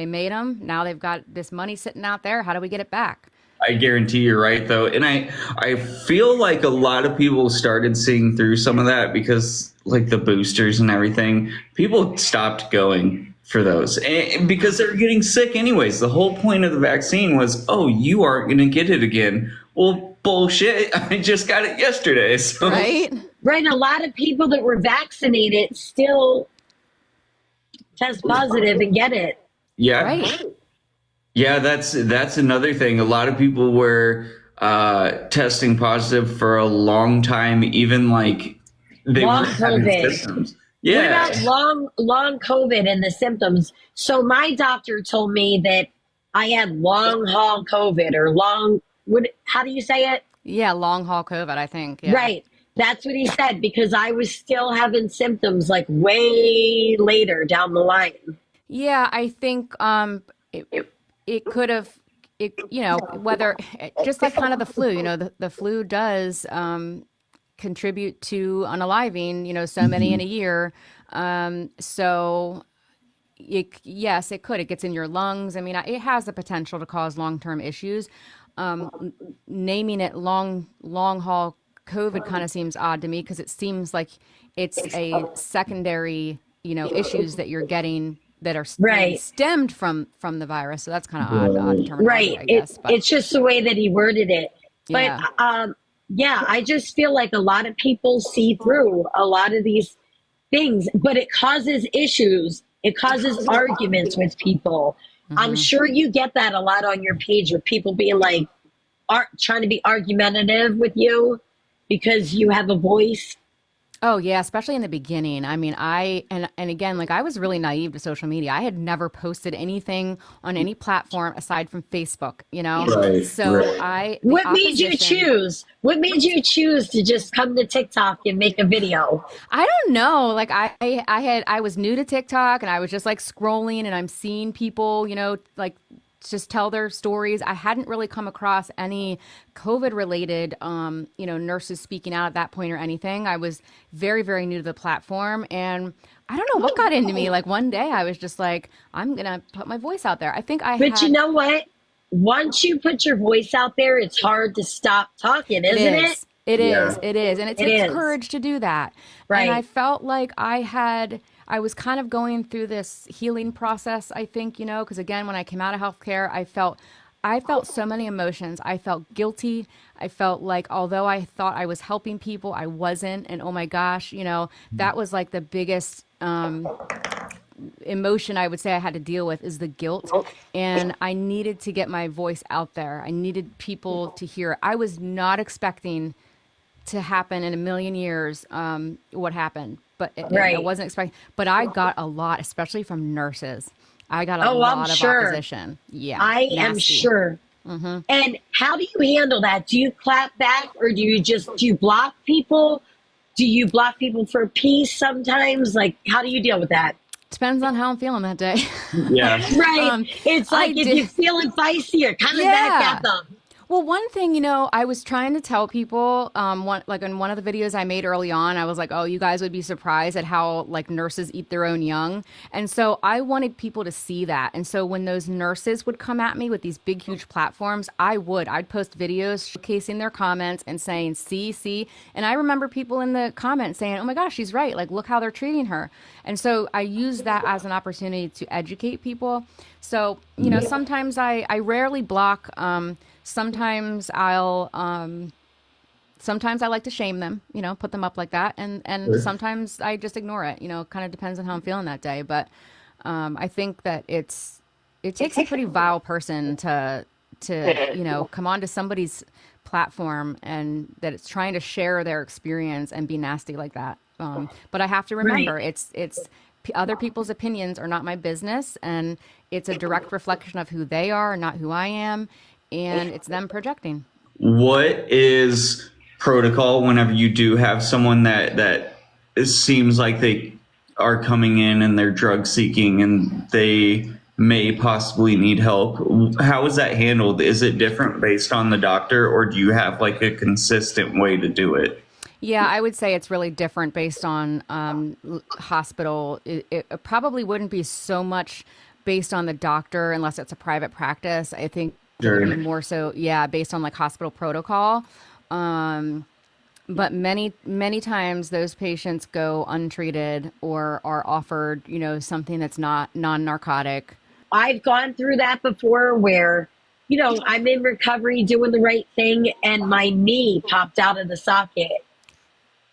made them. Now they've got this money sitting out there. How do we get it back? I guarantee you're right, though. And I feel like a lot of people started seeing through some of that because, like, the boosters and everything, people stopped going for those because they're getting sick anyways. The whole point of the vaccine was, oh, you aren't going to get it again. Well, bullshit. I just got it yesterday. So. Right. Right. A lot of people that were vaccinated still test positive and get it. Yeah. Right. Yeah, that's another thing. A lot of people were testing positive for a long time, even like they Long were having COVID. symptoms. Yeah. What about long COVID and the symptoms? So my doctor told me that I had long haul COVID or how do you say it? Yeah, long haul COVID, I think. Yeah. Right. That's what he said because I was still having symptoms like way later down the line. Yeah, I think it could have, whether just like kind of the flu, the flu does contribute to unaliving, so many in a year. So yes, it could. It gets in your lungs. I mean, it has the potential to cause long-term issues. Naming it long haul COVID kind of seems odd to me because it seems like it's a secondary, issues that you're getting that are stemmed from the virus. So that's kind of odd terminology, Right. I guess. It's just the way that he worded it. But Yeah. Yeah, I just feel like a lot of people see through a lot of these things, but it causes issues. It causes arguments with people. I'm sure you get that a lot on your page with people being like, trying to be argumentative with you because you have a voice. Oh yeah, especially in the beginning. I mean, and again, like I was really naive to social media. I had never posted anything on any platform aside from Facebook, you know? Right, So right. the What made you opposition, choose? What made you choose to just come to TikTok and make a video? I don't know. Like I was new to TikTok and I was just like scrolling and I'm seeing people, you know, like just tell their stories. I hadn't really come across any COVID related, you know, nurses speaking out at that point or anything. I was very, very new to the platform and I don't know what got into me. Like one day I was just like, I'm going to put my voice out there. I think I But you had, know what? Once you put your voice out there, it's hard to stop talking, it isn't it? is. It Yeah. is. It is. And it It takes is. courage to do that. And I Right. felt like I was kind of going through this healing process, I think, you know, because again, when I came out of healthcare, I felt so many emotions. I felt guilty. I felt like although I thought I was helping people, I wasn't. And oh my gosh, you know, that was like the biggest emotion I would say I had to deal with is the guilt. And I needed to get my voice out there. I needed people to hear it. I was not expecting to happen in a million years what happened, but I Right. wasn't expecting. But I got a lot, especially from nurses. I got a Oh, I'm lot of sure. opposition. Yeah, I am nasty. sure. And how do you handle that? Do you clap back or do you block people? Do you block people for peace sometimes? Like, how do you deal with that? Depends on how I'm feeling that day. Yeah. Right. It's I like if did. you're feeling feisty, you're coming back Yeah. at them. Well, one thing, you know, I was trying to tell people, like in one of the videos I made early on, I was like, oh, you guys would be surprised at how like nurses eat their own young. And so I wanted people to see that. And so when those nurses would come at me with these big, huge platforms, I'd post videos showcasing their comments and saying, see. And I remember people in the comments saying, oh my gosh, she's right. Like, look how they're treating her. And so I use that as an opportunity to educate people. So, you know, sometimes I rarely block, sometimes sometimes I like to shame them, you know, put them up like that. And sometimes I just ignore it, you know, kind of depends on how I'm feeling that day. But I think that it takes a pretty vile person to, you know, come onto somebody's platform and that it's trying to share their experience and be nasty like that. But I have to remember Right. it's other people's opinions are not my business and it's a direct reflection of who they are, not who I am. And it's them projecting. What is protocol whenever you do have someone that it seems like they are coming in and they're drug seeking and they may possibly need help? How is that handled? Is it different based on the doctor, or do you have like a consistent way to do it? Yeah, I would say it's really different based on hospital. It probably wouldn't be so much based on the doctor unless it's a private practice. I think it would be Sure. more so, yeah, based on like hospital protocol. But many times those patients go untreated or are offered, you know, something that's not non-narcotic. I've gone through that before where, you know, I'm in recovery doing the right thing and my knee popped out of the socket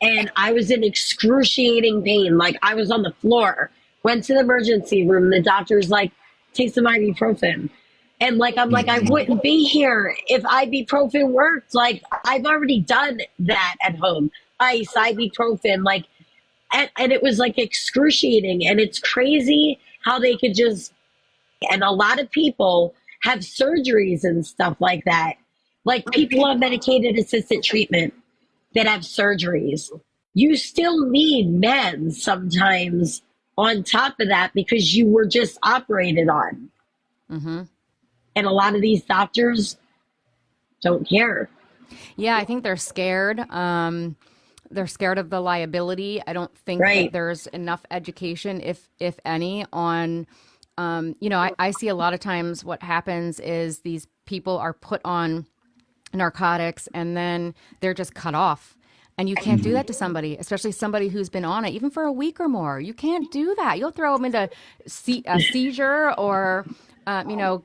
and I was in excruciating pain. Like I was on the floor, went to the emergency room. The doctor's like, take some ibuprofen. And like, I'm like, I wouldn't be here if ibuprofen worked. Like I've already done that at home. Ice, ibuprofen, like, and it was like excruciating. And it's crazy how they could just, and a lot of people have surgeries and stuff like that. Like people on medicated assisted treatment that have surgeries. You still need meds sometimes on top of that because you were just operated on. And a lot of these doctors don't care. Yeah, I think they're scared. They're scared of the liability. I don't think that Right. there's enough education, if any, on. You know, I see a lot of times what happens is these people are put on narcotics and then they're just cut off. And you can't do that to somebody, especially somebody who's been on it, even for a week or more. You can't do that. You'll throw them into a seizure or, you know,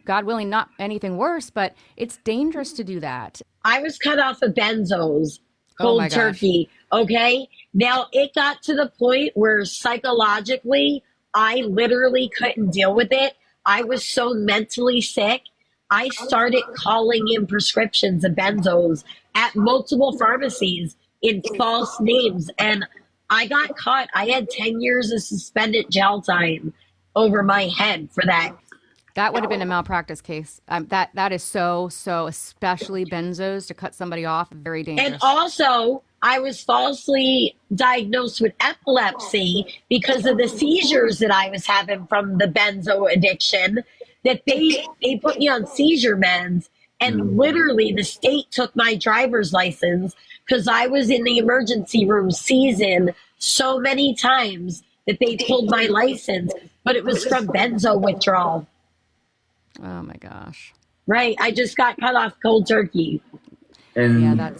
God willing, not anything worse, but it's dangerous to do that. I was cut off of benzos, Oh my cold gosh. turkey. Okay. Now it got to the point where psychologically, I literally couldn't deal with it. I was so mentally sick. I started calling in prescriptions of benzos at multiple pharmacies in false names. And I got caught. I had 10 years of suspended jail time over my head for that. That would have been a malpractice case. That is so, especially benzos to cut somebody off, very dangerous. And also, I was falsely diagnosed with epilepsy because of the seizures that I was having from the benzo addiction. That they put me on seizure meds, and literally the state took my driver's license because I was in the emergency room seizing so many times that they pulled my license, but it was from benzo withdrawal. Oh my gosh. Right. I just got cut off cold turkey. And Yeah,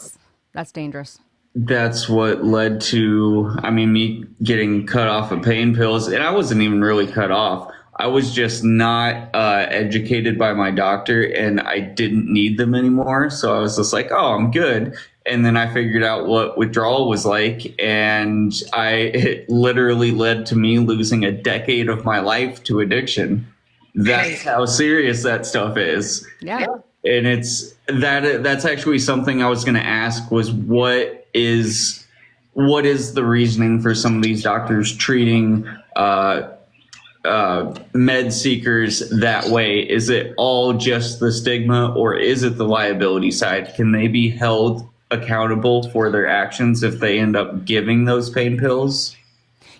that's dangerous. that's what led to, I mean, me getting cut off of pain pills. And I wasn't even really cut off. I was just not educated by my doctor, and I didn't need them anymore. So I was just like, oh, I'm good. And then I figured out what withdrawal was like. And it literally led to me losing a decade of my life to addiction. That's how serious that stuff is. Yeah. And that's actually something I was going to ask was what is the reasoning for some of these doctors treating med seekers that way? Is it all just the stigma, or is it the liability side? Can they be held accountable for their actions if they end up giving those pain pills?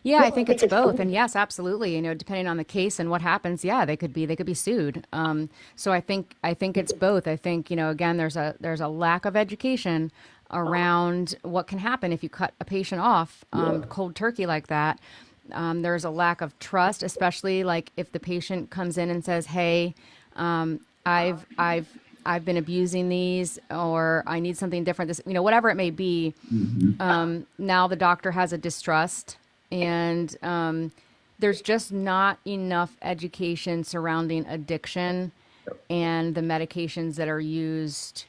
Yeah, I think it's both. And yes, absolutely. You know, depending on the case and what happens, yeah, they could be sued. So I think it's both. I think, you know, again, there's a lack of education around what can happen if you cut a patient off cold turkey like that. There's a lack of trust, especially like if the patient comes in and says, "Hey, I've been abusing these, or I need something different." This, you know, whatever it may be. Now the doctor has a distrust, and there's just not enough education surrounding addiction and the medications that are used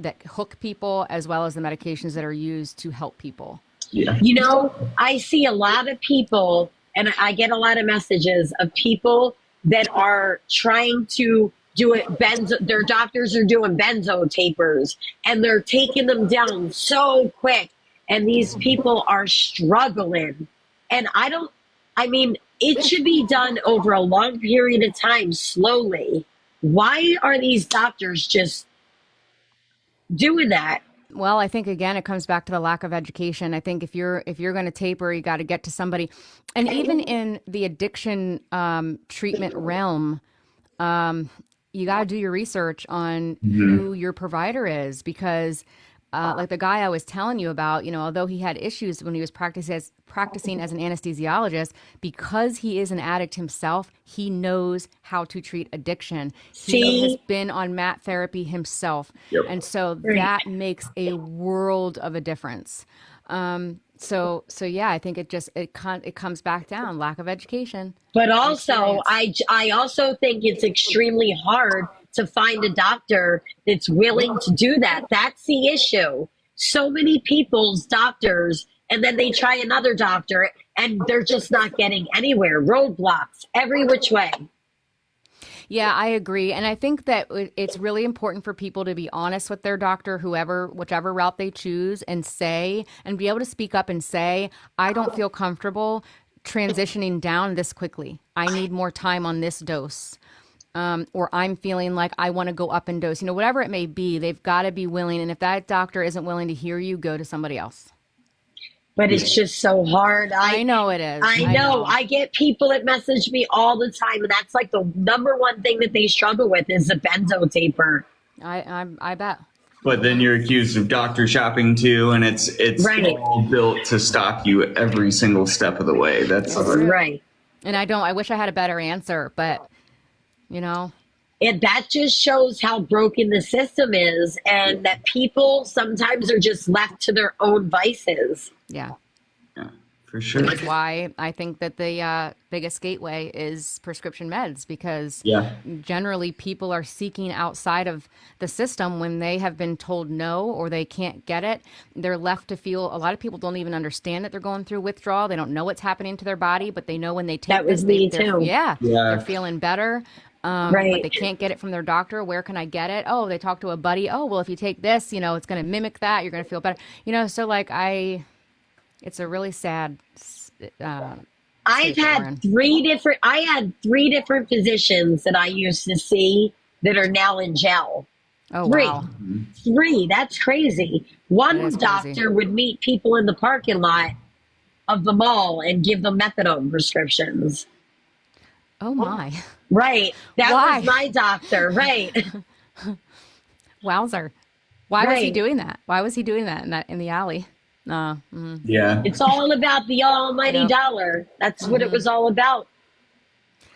that hook people, as well as the medications that are used to help people. Yeah. You know, I see a lot of people, and I get a lot of messages of people that are trying to do it. Their doctors are doing benzo tapers, and they're taking them down so quick. And these people are struggling. And it should be done over a long period of time, slowly. Why are these doctors just doing that? Well, I think again it comes back to the lack of education. I think if you're going to taper, you got to get to somebody, and even in the addiction treatment realm, you got to do your research on who your provider is, because like the guy I was telling you about, you know, although he had issues when he was practicing as an anesthesiologist, because he is an addict himself, he knows how to treat addiction. He has been on MAT therapy himself. Yep. And so that makes a world of a difference. So yeah, I think it comes back down, lack of education. But also, I also think it's extremely hard to find a doctor that's willing to do that. That's the issue. So many people's doctors, and then they try another doctor, and they're just not getting anywhere. Roadblocks every which way. Yeah, I agree. And I think that it's really important for people to be honest with their doctor, whichever route they choose, and be able to speak up and say, I don't feel comfortable transitioning down this quickly. I need more time on this dose. Or I'm feeling like I want to go up in dose, you know, whatever it may be, they've got to be willing. And if that doctor isn't willing to hear you, go to somebody else. But it's just so hard. I know it is. I know. I get people that message me all the time, and that's like the number one thing that they struggle with is the benzo taper. I bet. But then you're accused of doctor shopping too, and it's right. all built to stop you every single step of the way. That's right. And I wish I had a better answer, but you know. And that just shows how broken the system is, and that people sometimes are just left to their own vices. Yeah. For sure. Which is why I think that the biggest gateway is prescription meds, because Yeah. generally people are seeking outside of the system when they have been told no or they can't get it. They're left to feel, a lot of people don't even understand that they're going through withdrawal. They don't know what's happening to their body, but they know when they take That was this, me they're, too. yeah, Yeah. they're feeling better. But Right. they can't get it from their doctor. Where can I get it? Oh, they talk to a buddy. Oh, well, if you take this, it's going to mimic that. You're going to feel better. So like it's a really sad I've state that we're had in. I had three different physicians that I used to see that are now in jail. Oh, Three. wow. Three. That's crazy. One That is doctor crazy. would meet people in the parking lot of the mall and give them methadone prescriptions. Oh, my. Right. That Why? was my doctor. Right. Wowzer. Why was he Right. doing that? Why was he doing that in the alley? Yeah. It's all about the almighty Yep. dollar. That's what it was all about.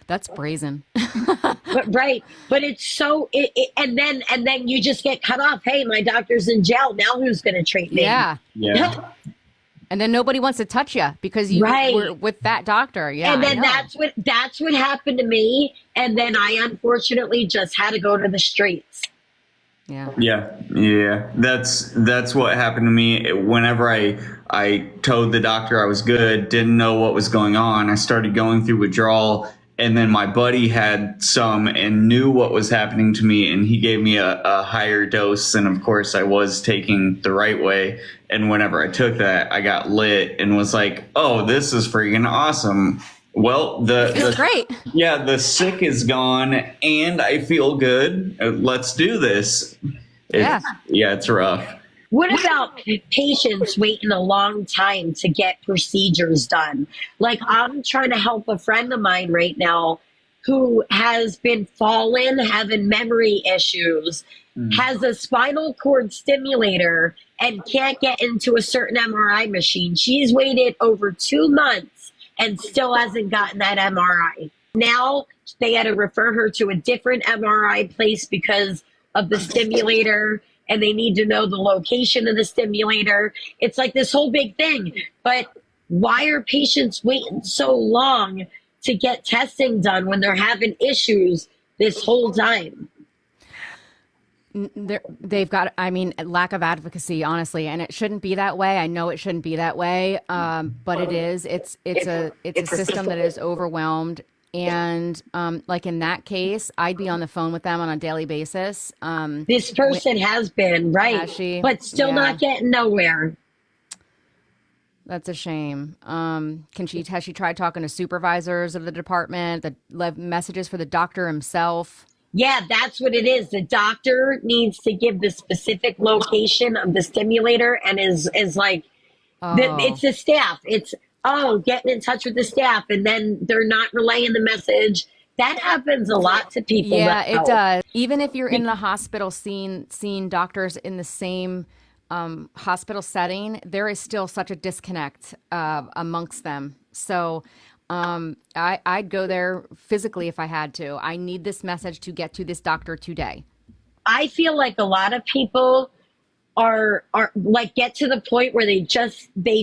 That's brazen. But right. But it's so and then you just get cut off. Hey, my doctor's in jail. Now who's gonna treat me? Yeah. Yeah. And then nobody wants to touch you because you Right. were with that doctor. Yeah. And I then know. that's what happened to me. And then I unfortunately just had to go to the streets. Yeah. Yeah. That's what happened to me. Whenever I told the doctor I was good, didn't know what was going on, I started going through withdrawal, and then my buddy had some and knew what was happening to me, and he gave me a higher dose, and of course I was taking the right way. And whenever I took that, I got lit and was like, "Oh, this is freaking awesome." Well, It's great. yeah, the sick is gone and I feel good. Let's do this. Yeah. It's rough. What about patients waiting a long time to get procedures done? Like, I'm trying to help a friend of mine right now who has been fallen, having memory issues, has a spinal cord stimulator, and can't get into a certain MRI machine. She's waited over 2 months and still hasn't gotten that MRI. Now they had to refer her to a different MRI place because of the stimulator, and they need to know the location of the stimulator. It's like this whole big thing. But why are patients waiting so long to get testing done when they're having issues this whole time? They've got, lack of advocacy, honestly, and it shouldn't be that way. I know it shouldn't be that way, but it is. It's a system that is overwhelmed, and like in that case, I'd be on the phone with them on a daily basis. This person has been, right, Has she? but still Yeah. not getting nowhere. That's a shame. Has she tried talking to supervisors of the department, left messages for the doctor himself? Yeah, that's what it is. The doctor needs to give the specific location of the stimulator, and is like, it's the staff. It's, getting in touch with the staff, and then they're not relaying the message. That happens a lot to people. Yeah, that it help. does. Even if you're in the hospital seeing doctors in the same hospital setting, there is still such a disconnect amongst them. So I'd go there physically if I had to. I need this message to get to this doctor today. I feel like a lot of people are like, get to the point where they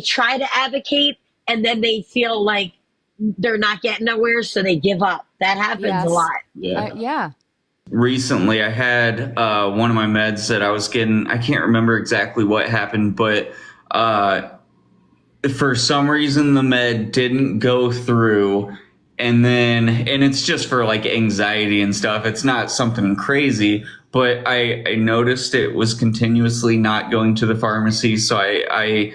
try to advocate, and then they feel like they're not getting nowhere, so they give up. That happens Yes. a lot. Yeah. Recently, I had one of my meds that I was getting. I can't remember exactly what happened, but for some reason the med didn't go through, and it's just for like anxiety and stuff. It's not something crazy, but I noticed it was continuously not going to the pharmacy. So I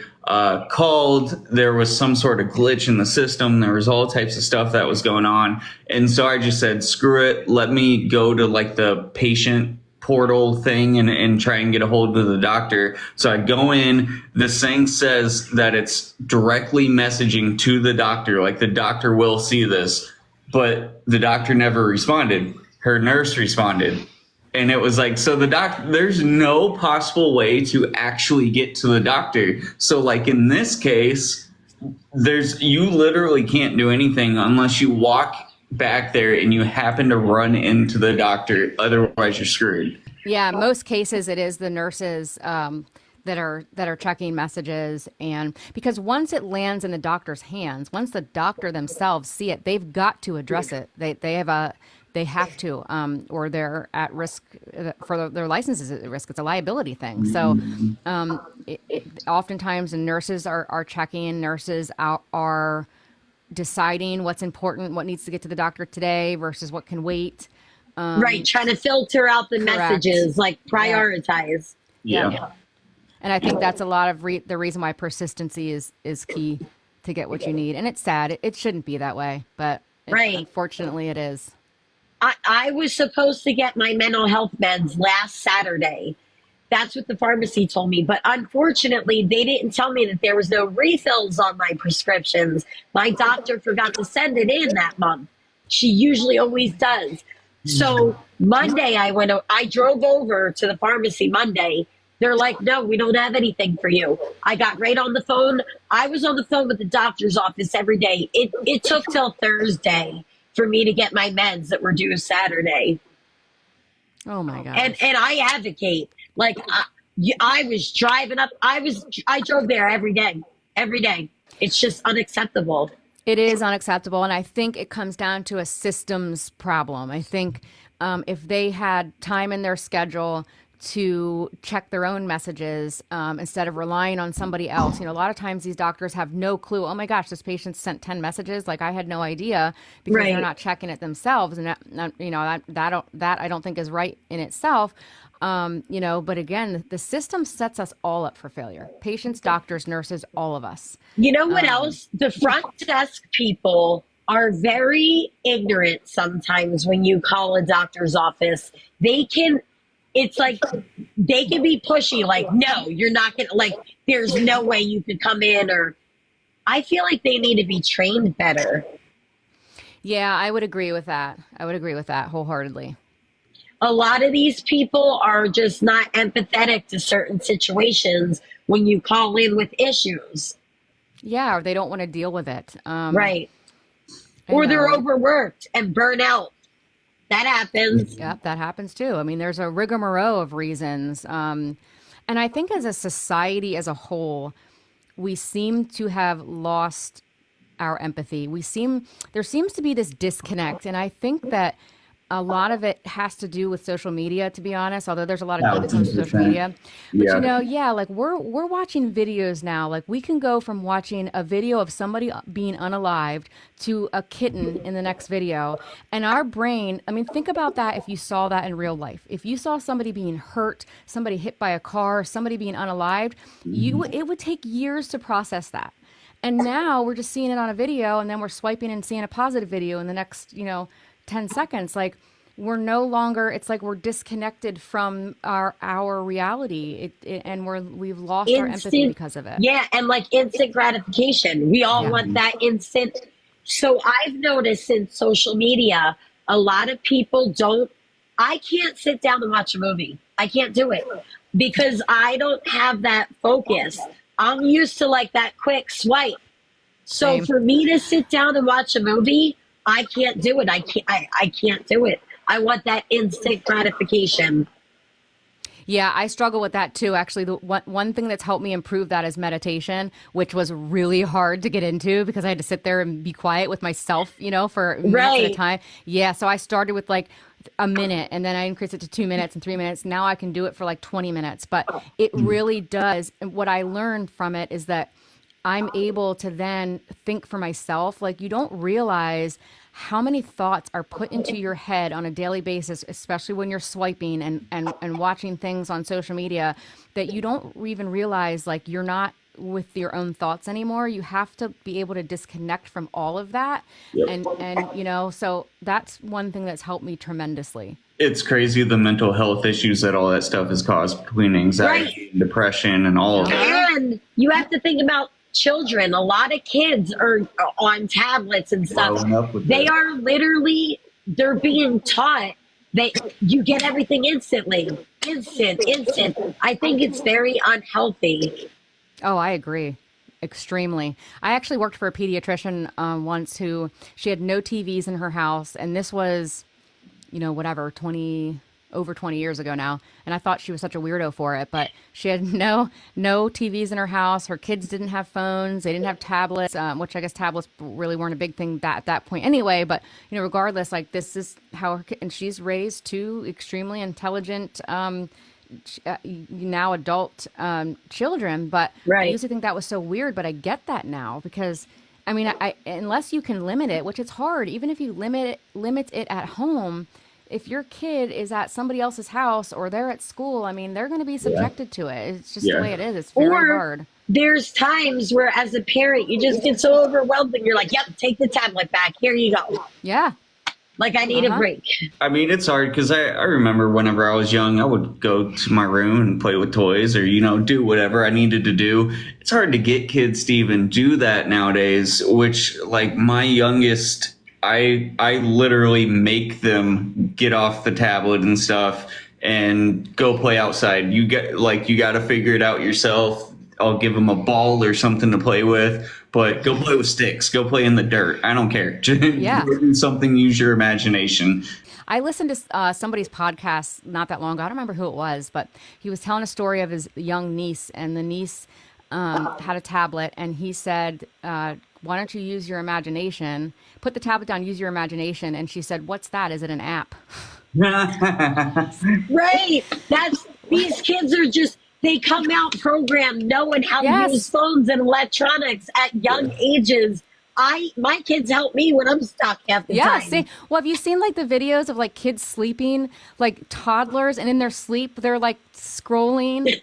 called. There was some sort of glitch in the system. There was all types of stuff that was going on. And so I just said, screw it. Let me go to like the patient portal thing and try and get a hold of the doctor. So I go in, this thing says that it's directly messaging to the doctor. Like the doctor will see this, but the doctor never responded. Her nurse responded. And it was like, so there's no possible way to actually get to the doctor. So like in this case, you literally can't do anything unless you walk back there and you happen to run into the doctor. Otherwise you're screwed. Yeah, most cases it is the that are checking messages. And because once it lands in the doctor's hands, once the doctor themselves see it, they've got to address it. They have to, or they're at risk for their license is at risk. It's a liability thing. So oftentimes nurses are checking, nurses are deciding what's important, what needs to get to the doctor today versus what can wait. Right, trying to filter out the Correct. messages, like prioritize. Yeah. And I think that's a lot of the reason why persistency is key to get what you need. And it's sad. It shouldn't be that way, but Right. unfortunately it is. I was supposed to get my mental health meds last Saturday. That's what the pharmacy told me. But unfortunately, they didn't tell me that there was no refills on my prescriptions. My doctor forgot to send it in that month. She usually always does. So Monday, I drove over to the pharmacy Monday. They're like, no, we don't have anything for you. I got right on the phone. I was on the phone with the doctor's office every day. It took till Thursday for me to get my meds that were due Saturday. Oh my God. And I advocate. Like I was driving up. I drove there every day. Every day. It's just unacceptable. It is unacceptable. And I think it comes down to a systems problem. I think if they had time in their schedule to check their own messages instead of relying on somebody else. A lot of times these doctors have no clue. Oh my gosh, this patient sent 10 messages. Like I had no idea because they're not checking it themselves. And that I don't think is right in itself. But again, the system sets us all up for failure. Patients, doctors, nurses, all of us. You know what else? The front desk people are very ignorant sometimes when you call a doctor's office. It's like they can be pushy, like, no, you're not going to, like, there's no way you could come in, or I feel like they need to be trained better. Yeah, I would agree with that. Wholeheartedly. A lot of these people are just not empathetic to certain situations when you call in with issues. Yeah, or they don't want to deal with it. Right. Or they're overworked and burn out. That happens. Yep, that happens too. I mean, there's a rigmarole of reasons. And I think as a society as a whole, we seem to have lost our empathy. There seems to be this disconnect. And I think that a lot of it has to do with social media, to be honest, although there's a lot of good that comes with social media. But like we're watching videos now. Like we can go from watching a video of somebody being unalived to a kitten in the next video. And our brain, I mean, think about that if you saw that in real life. If you saw somebody being hurt, somebody hit by a car, somebody being unalived, it would take years to process that. And now we're just seeing it on a video, and then we're swiping and seeing a positive video in the next, 10 seconds. Like we're no longer, it's like we're disconnected from our reality and we've lost our empathy because of it. Yeah. And like instant gratification. We all want that instant. So I've noticed in social media, a lot of people I can't sit down and watch a movie. I can't do it because I don't have that focus. I'm used to like that quick swipe. So Same. For me to sit down and watch a movie, I can't do it. I can't do it. I want that instant gratification. Yeah, I struggle with that too. Actually, the one thing that's helped me improve that is meditation, which was really hard to get into because I had to sit there and be quiet with myself, for minutes at a time. Yeah, so I started with like a minute and then I increased it to 2 minutes and 3 minutes. Now I can do it for like 20 minutes, but it really does. And what I learned from it is that I'm able to then think for myself. Like you don't realize how many thoughts are put into your head on a daily basis, especially when you're swiping and watching things on social media, that you don't even realize like you're not with your own thoughts anymore. You have to be able to disconnect from all of that. Yep. And so that's one thing that's helped me tremendously. It's crazy the mental health issues that all that stuff has caused between anxiety, and depression, and all of that. And you have to think about children. A lot of kids are on tablets and stuff. They are literally, they're being taught that you get everything instantly. Instant. I think it's very unhealthy. Oh, I agree. Extremely. I actually worked for a pediatrician once she had no TVs in her house. And this was, 20 over 20 years ago now, and I thought she was such a weirdo for it. But she had no TVs in her house. Her kids didn't have phones. They didn't have tablets, which I guess tablets really weren't a big thing at that point anyway. But regardless, like this is how and she's raised two extremely intelligent. Now adult children, but I used to think that was so weird, but I get that now because I mean, I unless you can limit it, which it's hard, even if you limit it at home, if your kid is at somebody else's house or they're at school, I mean, they're going to be subjected to it. It's just the way it is. It's very hard. There's times where as a parent, you just get so overwhelmed and you're like, yep, take the tablet back. Here you go. Yeah. Like I need a break. I mean, it's hard because I remember whenever I was young, I would go to my room and play with toys or, do whatever I needed to do. It's hard to get kids to even do that nowadays, which like my youngest, I literally make them get off the tablet and stuff and go play outside. You got to figure it out yourself. I'll give them a ball or something to play with. But go play with sticks. Go play in the dirt. I don't care. Do something. Use your imagination. I listened to somebody's podcast not that long ago. I don't remember who it was, but he was telling a story of his young niece, and the niece had a tablet, and he said, "Why don't you use your imagination? Put the tablet down. Use your imagination." And she said, "What's that? Is it an app?" Right. These kids are just. They come out programmed knowing how to use phones and electronics at young ages. My kids help me when I'm stuck half the time. See, well, have you seen like the videos of like kids sleeping, like toddlers, and in their sleep they're like scrolling?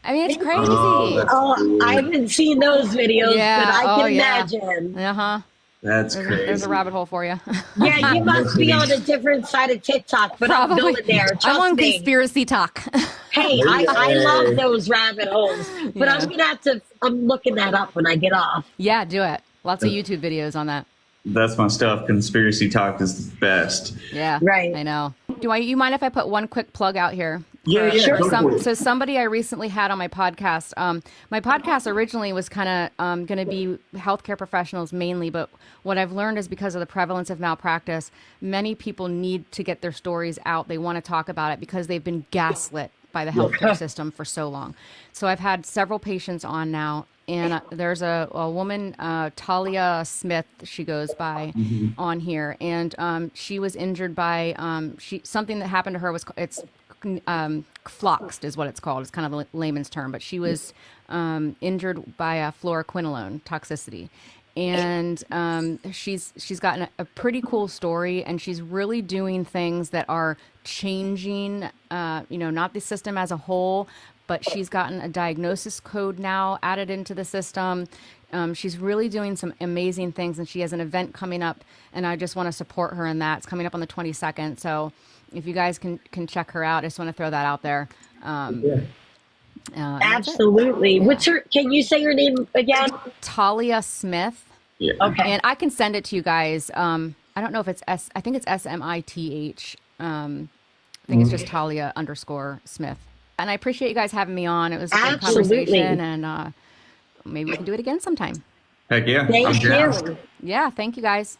I mean, it's crazy. I haven't seen those videos, but I can imagine. That's crazy. There's a rabbit hole for you. Yeah, you must be on a different side of TikTok, but I'm going there. Trust I'm on me. Conspiracy Talk. Hey, I love those rabbit holes, but I'm going to have to, I'm looking that up when I get off. Yeah, do it. Lots of YouTube videos on that. That's my stuff. Conspiracy Talk is the best. Yeah. Right. I know. You mind if I put one quick plug out here? Yeah, sure. So somebody I recently had on my podcast. My podcast originally was kind of going to be healthcare professionals mainly, but what I've learned is because of the prevalence of malpractice, many people need to get their stories out. They want to talk about it because they've been gaslit by the healthcare system for so long. So I've had several patients on now. And there's a woman, Talia Smith, she goes by on here, and she was injured by something that happened to her was floxed is what it's called. It's kind of a layman's term, but she was injured by a fluoroquinolone toxicity, and she's gotten a pretty cool story, and she's really doing things that are changing, not the system as a whole. But she's gotten a diagnosis code now added into the system. She's really doing some amazing things, and she has an event coming up, and I just want to support her in that. It's coming up on the 22nd, so if you guys can check her out, I just want to throw that out there. Absolutely. What's her? Can you say her name again? Talia Smith. Yeah. Okay. And I can send it to you guys. I don't know if it's I think it's SMITH. I think it's just Talia _Smith. And I appreciate you guys having me on. It was a good conversation, and maybe we can do it again sometime. Heck yeah. Thank you. Yeah, thank you guys.